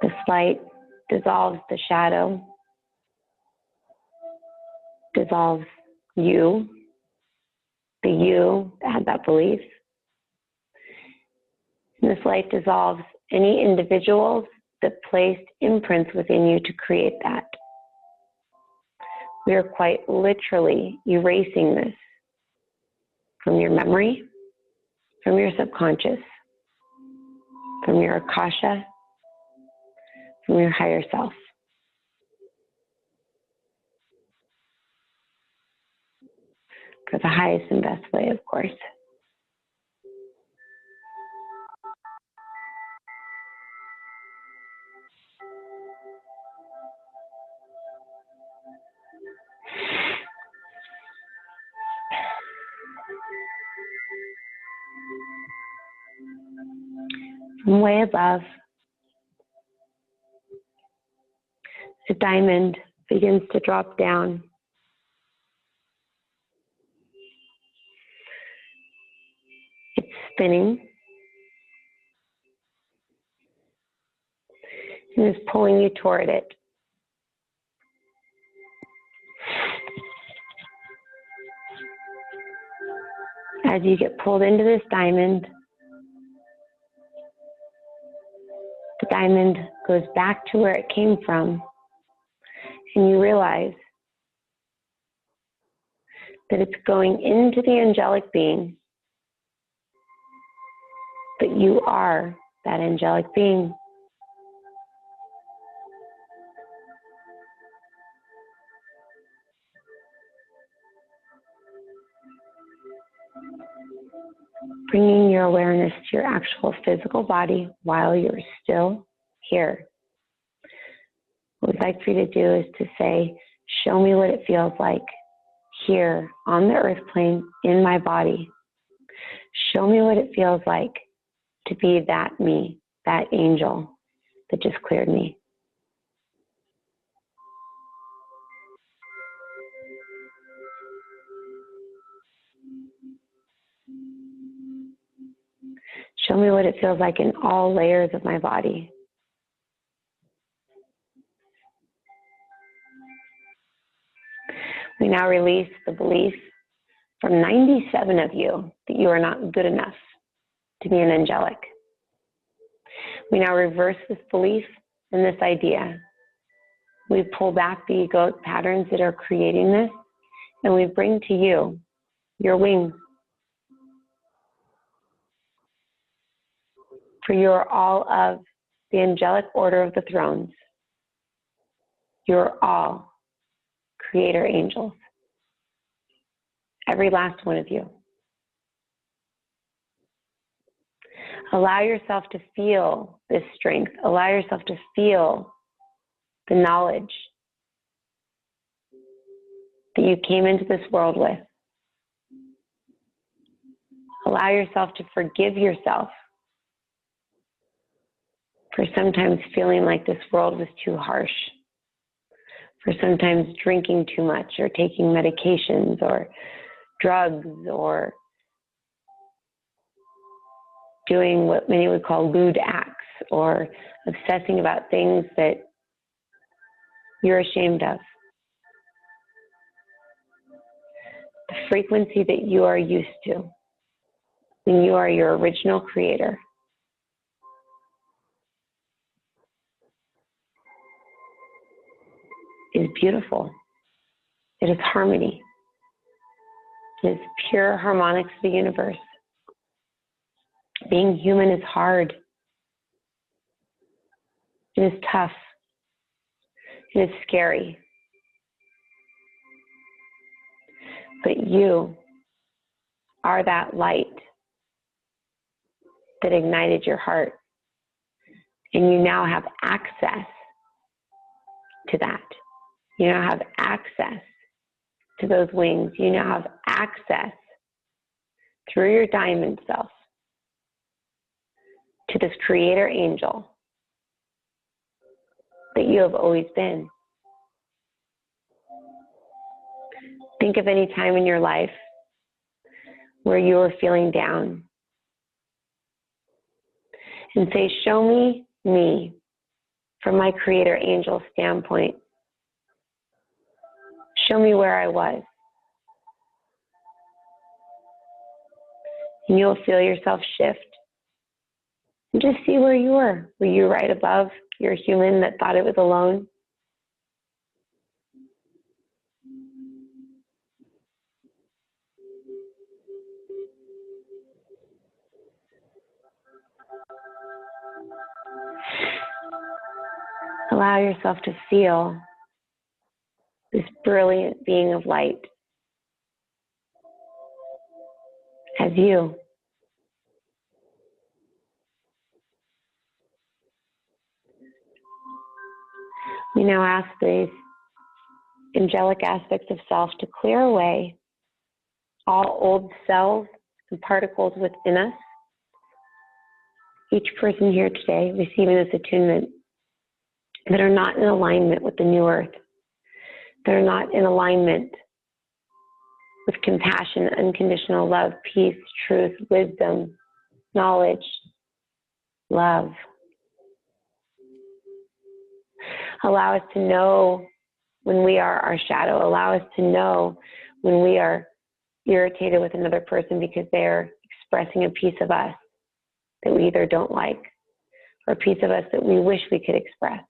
This light dissolves the shadow, dissolves you, the you that had that belief. And this light dissolves any individuals that placed imprints within you to create that. We are quite literally erasing this from your memory, from your subconscious, from your akasha, from your higher self. For the highest and best way, of course. From way above, the diamond begins to drop down. It's spinning and is pulling you toward it. As you get pulled into this diamond, the diamond goes back to where it came from, and you realize that it's going into the angelic being, but you are that angelic being. Bringing your awareness to your actual physical body while you're still here. What we'd like for you to do is to say, show me what it feels like here on the earth plane in my body. Show me what it feels like to be that me, that angel that just cleared me. Show me what it feels like in all layers of my body. We now release the belief from 97 of you that you are not good enough to be an angelic. We now reverse this belief and this idea. We pull back the egoic patterns that are creating this, and we bring to you your wings. For you are all of the angelic order of the thrones. You are all creator angels. Every last one of you. Allow yourself to feel this strength. Allow yourself to feel the knowledge that you came into this world with. Allow yourself to forgive yourself for sometimes feeling like this world was too harsh, for sometimes drinking too much or taking medications or drugs or doing what many would call lewd acts or obsessing about things that you're ashamed of. The frequency that you are used to when you are your original creator is beautiful. It is harmony. It is pure harmonics of the universe. Being human is hard. It is tough. It is scary. But you are that light that ignited your heart. And you now have access to that. You now have access to those wings. You now have access through your diamond self to this creator angel that you have always been. Think of any time in your life where you were feeling down and say, show me from my creator angel standpoint. Show me where I was. And you'll feel yourself shift. And just see where you were. Were you right above your human that thought it was alone? Allow yourself to feel this brilliant being of light as you. We now ask these angelic aspects of self to clear away all old cells and particles within us. Each person here today receiving this attunement that are not in alignment with the new earth, that are not in alignment with compassion, unconditional love, peace, truth, wisdom, knowledge, love. Allow us to know when we are our shadow. Allow us to know when we are irritated with another person because they're expressing a piece of us that we either don't like or a piece of us that we wish we could express.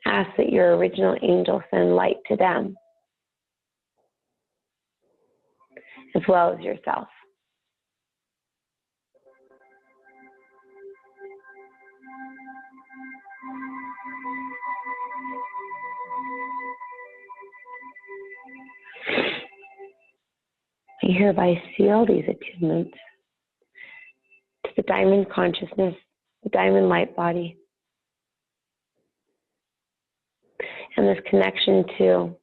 Ask that your original angel send light to them as well as yourself. I hereby seal these attunements to the diamond consciousness, the diamond light body, and this connection to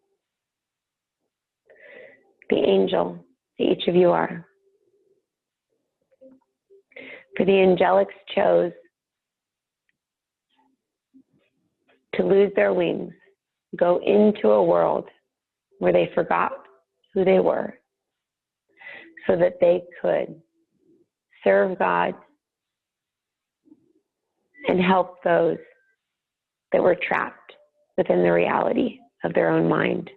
the angel that each of you are. For the angelics chose to lose their wings, go into a world where they forgot who they were, so that they could serve God and help those that were trapped within the reality of their own mind,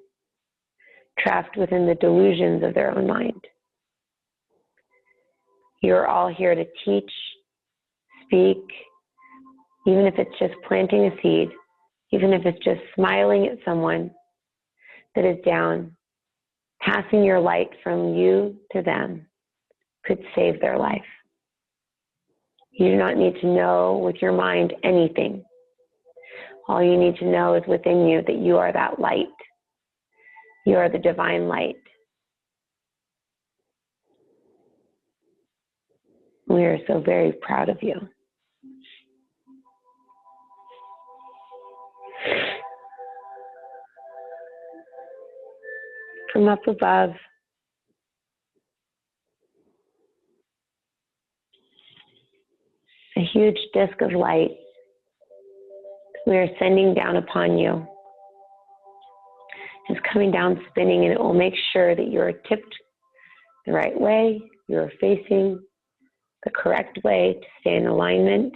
trapped within the delusions of their own mind. You're all here to teach, speak, even if it's just planting a seed, even if it's just smiling at someone that is down, passing your light from you to them could save their life. You do not need to know with your mind anything. All you need to know is within you that you are that light. You are the divine light. We are so very proud of you. From up above, a huge disk of light we are sending down upon you. It's coming down spinning, and it will make sure that you are tipped the right way, you are facing the correct way to stay in alignment.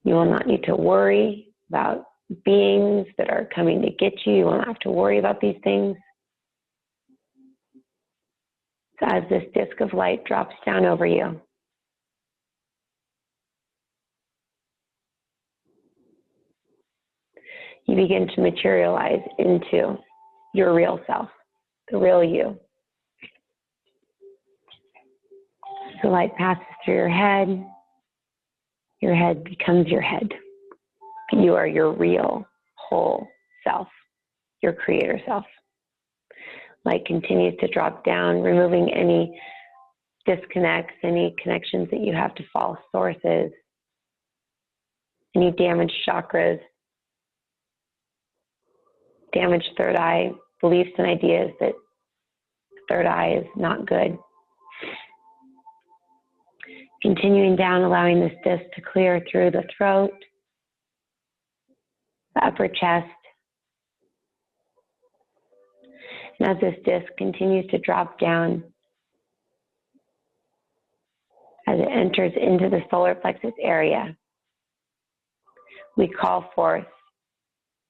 You will not need to worry about beings that are coming to get you. You won't have to worry about these things. So as this disk of light drops down over you, you begin to materialize into your real self, the real you. The light passes through your head becomes your head. You are your real, whole self, your creator self. Light continues to drop down, removing any disconnects, any connections that you have to false sources, any damaged chakras, damaged third eye, beliefs and ideas that third eye is not good. Continuing down, allowing this disc to clear through the throat, the upper chest. And as this disc continues to drop down, as it enters into the solar plexus area, we call forth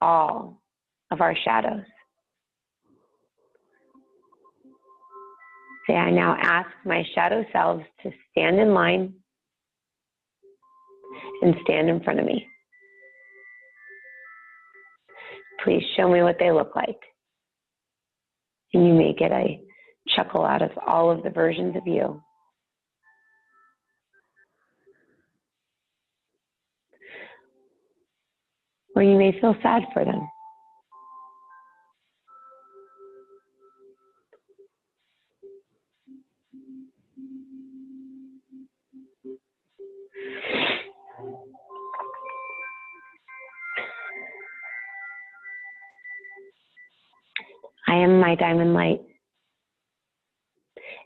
all of our shadows. Say, I now ask my shadow selves to stand in line and stand in front of me. Please show me what they look like. And you may get a chuckle out of all of the versions of you. Or you may feel sad for them. I am my diamond light,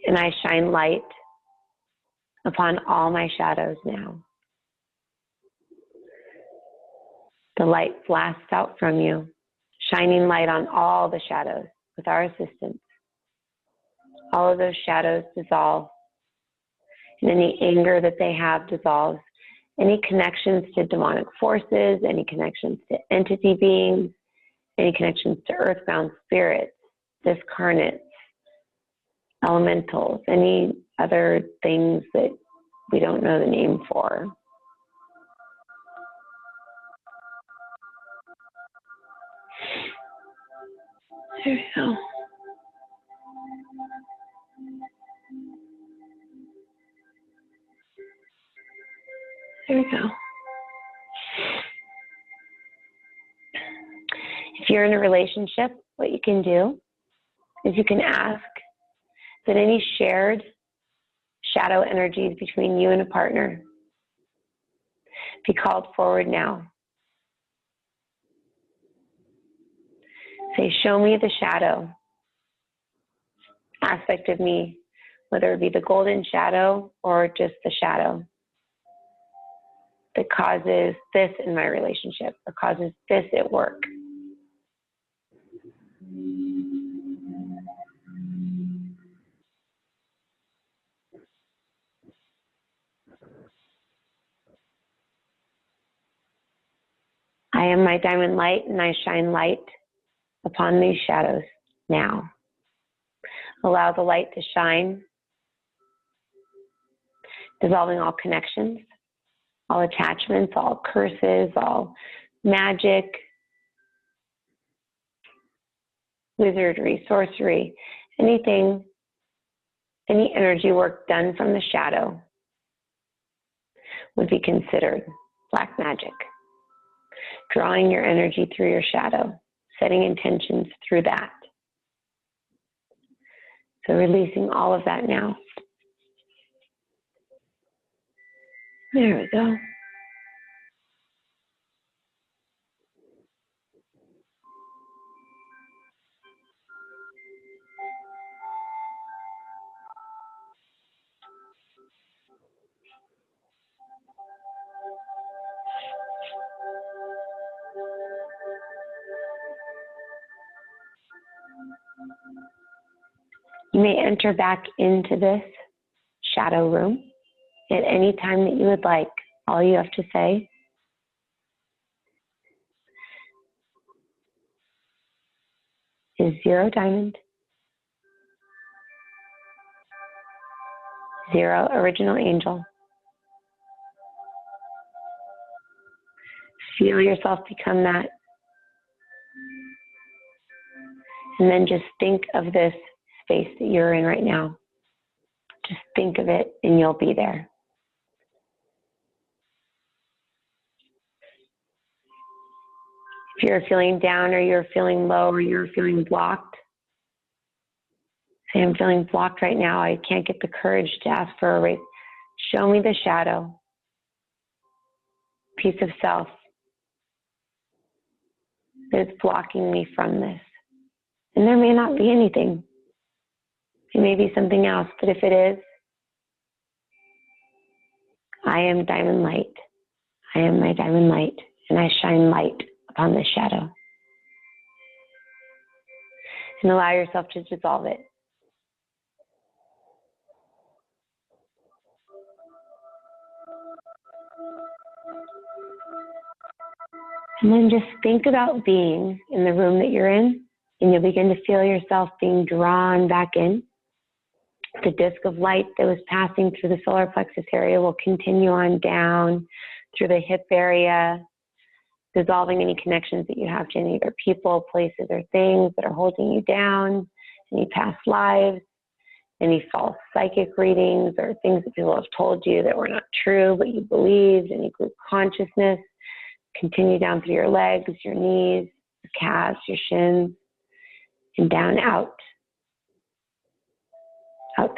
and I shine light upon all my shadows now. The light blasts out from you, shining light on all the shadows with our assistance. All of those shadows dissolve, and any anger that they have dissolves. Any connections to demonic forces, any connections to entity beings, any connections to earthbound spirits, discarnates, elementals, any other things that we don't know the name for. There we go. There we go. If you're in a relationship, what you can do is you can ask that any shared shadow energies between you and a partner be called forward now. Say, show me the shadow aspect of me, whether it be the golden shadow or just the shadow that causes this in my relationship or causes this at work. I am my diamond light, and I shine light upon these shadows now. Allow the light to shine, dissolving all connections, all attachments, all curses, all magic, wizardry, sorcery, anything, any energy work done from the shadow would be considered black magic. Drawing your energy through your shadow, setting intentions through that. So releasing all of that now. There we go. You may enter back into this shadow room at any time that you would like. All you have to say is 0 diamond, 0 original angel. Feel yourself become that. And then just think of this space that you're in right now. Just think of it and you'll be there. If you're feeling down or you're feeling low or you're feeling blocked, say, I'm feeling blocked right now. I can't get the courage to ask for a raise. Show me the shadow, piece of self that is blocking me from this. And there may not be anything. It may be something else, but if it is, I am diamond light. I am my diamond light, and I shine light upon this shadow. And allow yourself to dissolve it. And then just think about being in the room that you're in, and you'll begin to feel yourself being drawn back in. The disc of light that was passing through the solar plexus area will continue on down through the hip area, dissolving any connections that you have to any other people, places, or things that are holding you down, any past lives, any false psychic readings or things that people have told you that were not true, but you believed, any group consciousness. Continue down through your legs, your knees, your calves, your shins, and down out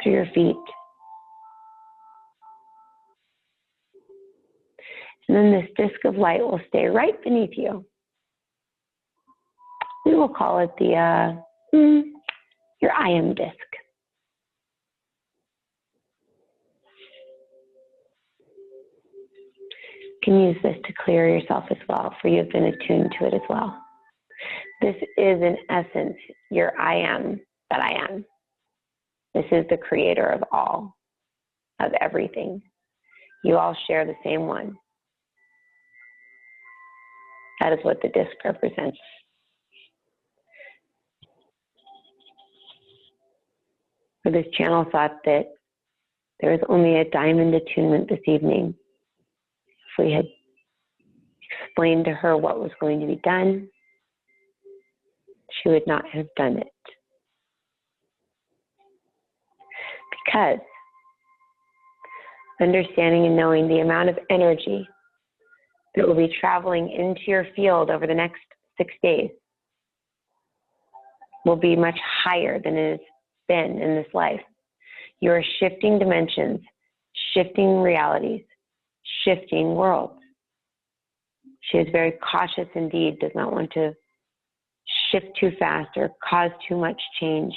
through your feet. And then this disc of light will stay right beneath you. We will call it your I am disc. You can use this to clear yourself as well, for you have been attuned to it as well. This is, in essence, your I am that I am. This is the creator of all, of everything. You all share the same one. That is what the disc represents. For this channel thought that there was only a diamond attunement this evening. If we had explained to her what was going to be done, she would not have done it. Because understanding and knowing the amount of energy that will be traveling into your field over the next 6 days will be much higher than it has been in this life You are shifting dimensions, shifting realities, shifting worlds. She is very cautious indeed, does not want to shift too fast or cause too much change,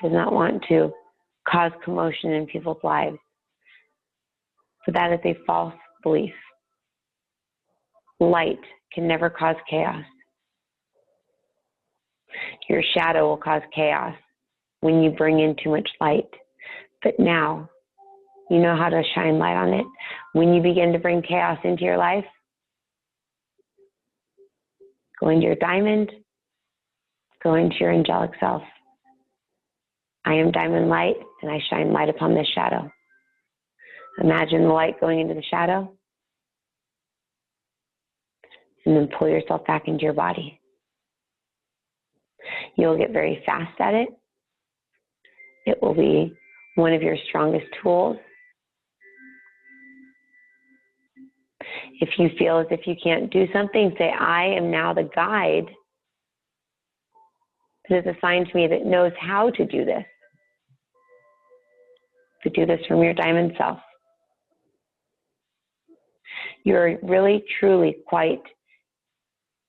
does not want to cause commotion in people's lives. So that is a false belief. Light can never cause chaos. Your shadow will cause chaos when you bring in too much light. But now, you know how to shine light on it. When you begin to bring chaos into your life, go into your diamond, go into your angelic self. I am diamond light, and I shine light upon this shadow. Imagine the light going into the shadow, and then pull yourself back into your body. You'll get very fast at it. It will be one of your strongest tools. If you feel as if you can't do something, say, I am now the guide that is assigned to me that knows how to do this. To do this from your diamond self. You're really, truly quite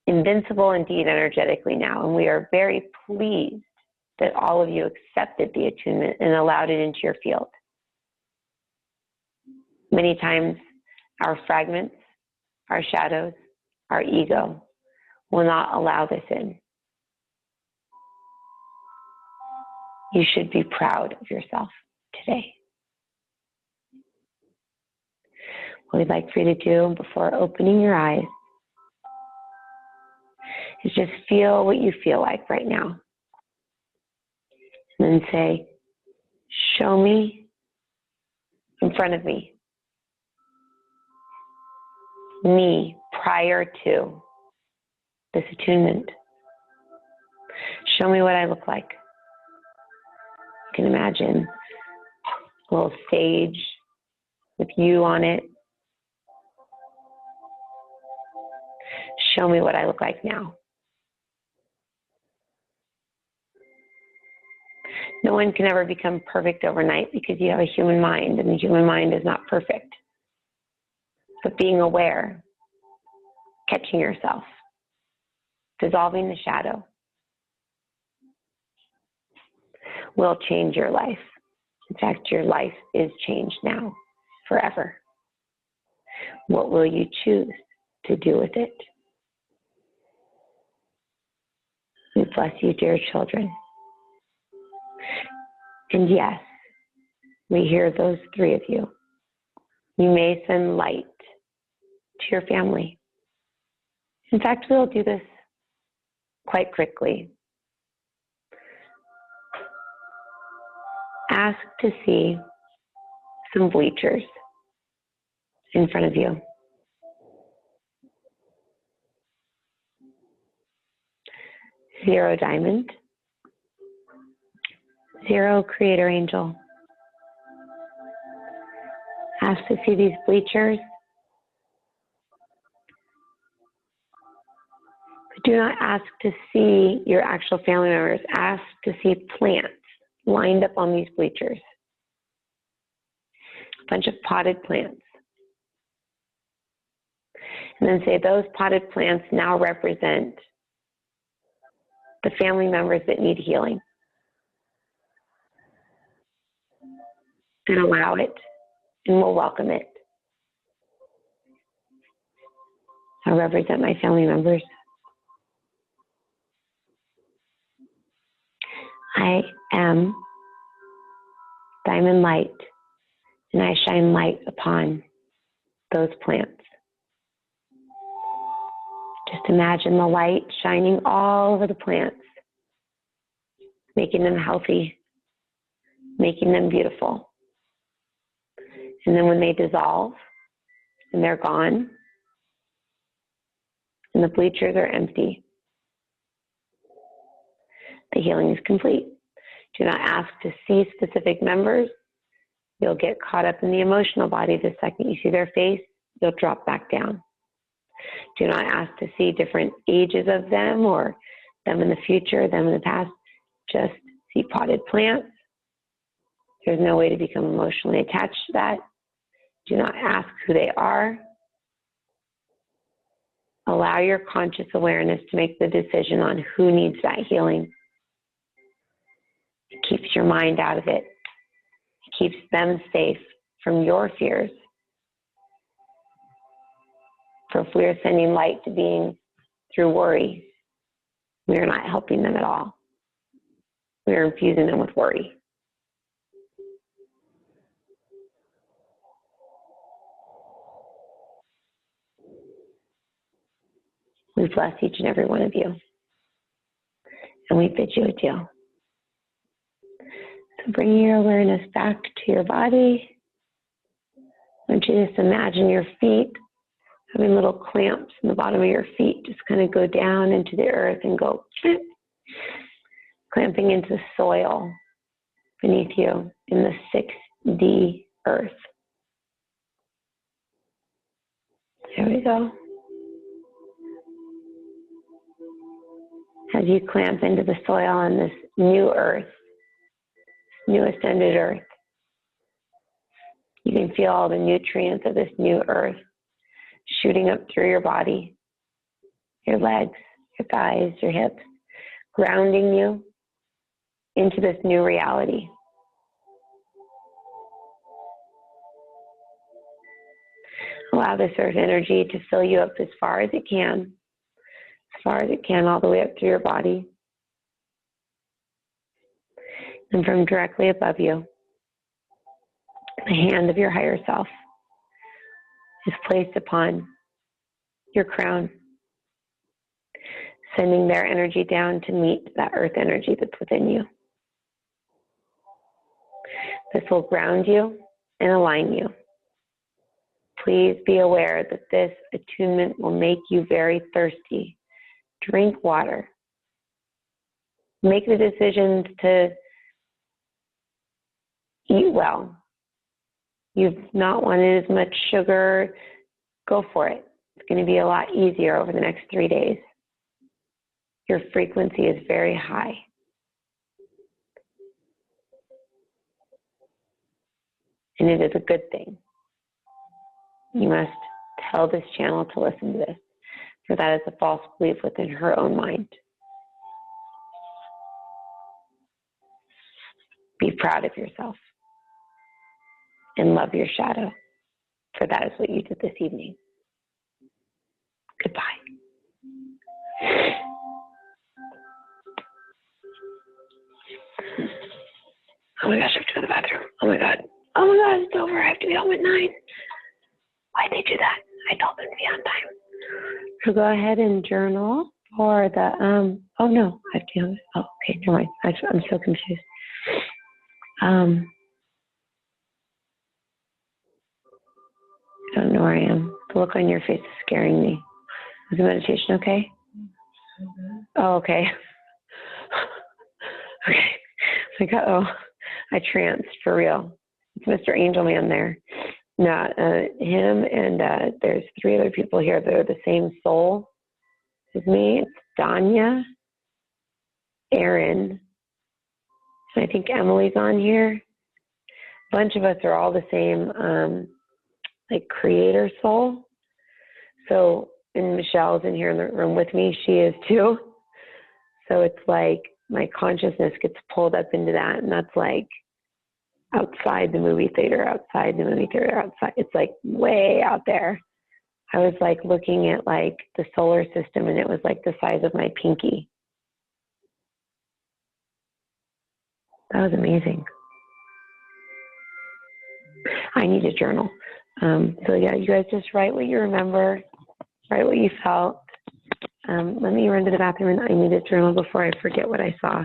invincible indeed energetically now, and we are very pleased that all of you accepted the attunement and allowed it into your field. Many times, our fragments, our shadows, our ego will not allow this in. You should be proud of yourself today. What we'd like for you to do before opening your eyes is just feel what you feel like right now. And then say, show me in front of me prior to this attunement. Show me what I look like. You can imagine a little stage with you on it. Show me what I look like now. No one can ever become perfect overnight because you have a human mind, and the human mind is not perfect. But being aware, catching yourself, dissolving the shadow, will change your life. In fact, your life is changed now, forever. What will you choose to do with it? We bless you, dear children. And yes, we hear those three of you. You may send light to your family. In fact, we'll do this quite quickly. Ask to see some bleachers in front of you. Zero diamond, zero creator angel. Ask to see these bleachers. But do not ask to see your actual family members. Ask to see plants lined up on these bleachers. A bunch of potted plants. And then say those potted plants now represent the family members that need healing. And allow it, and we'll welcome it. I represent my family members. I am diamond light, and I shine light upon those plants. Just imagine the light shining all over the plants, making them healthy, making them beautiful. And then when they dissolve and they're gone, and the bleachers are empty, the healing is complete. Do not ask to see specific members. You'll get caught up in the emotional body. The second you see their face, you'll drop back down. Do not ask to see different ages of them or them in the future, them in the past. Just see potted plants There's no way to become emotionally attached to that. Do not ask who they are. Allow your conscious awareness to make the decision on who needs that healing. It keeps your mind out of it. It keeps them safe from your fears. So if we are sending light to beings through worry, we are not helping them at all. We are infusing them with worry. We bless each and every one of you. And we bid you adieu. So bring your awareness back to your body. I want you to just imagine your feet having little clamps in the bottom of your feet. Just kind of go down into the earth and go clamping into the soil beneath you in the 6D earth. There we go. As you clamp into the soil on this new earth, new ascended earth, you can feel all the nutrients of this new earth shooting up through your body, your legs, your thighs, your hips, grounding you into this new reality. Allow this earth energy to fill you up as far as it can, all the way up through your body. And from directly above you, the hand of your higher self is placed upon your crown, sending their energy down to meet that earth energy that's within you. This will ground you and align you. Please be aware that this attunement will make you very thirsty. Drink water. Make the decisions to eat well. You've not wanted as much sugar, go for it. It's going to be a lot easier over the next 3 days. Your frequency is very high. And it is a good thing. You must tell this channel to listen to this, for that is a false belief within her own mind. Be proud of yourself and love your shadow, for that is what you did this evening. Goodbye. Oh my gosh, I have to go to the bathroom. Oh my God, it's over. I have to be home at 9. Why'd they do that? I told them to be on time. So go ahead and journal for the, oh no, I have to be on, oh, okay, never mind. I'm so confused. I don't know where I am. The look on your face is scaring me. Is the meditation okay? Oh, okay. Okay. Like, uh-oh. I tranced for real. It's Mr. Angel Man there. No, him and there's 3 other people here that are the same soul as me. It's Danya, Aaron, and I think Emily's on here. A bunch of us are all the same, like creator soul. So, and Michelle's in here in the room with me. She is too. So it's like my consciousness gets pulled up into that, and that's like outside the movie theater, outside. It's like way out there. I was like looking at like the solar system, and it was like the size of my pinky. That was amazing. I need a journal. So yeah, you guys just write what you remember, write what you felt. Let me run to the bathroom, and I need a journal before I forget what I saw.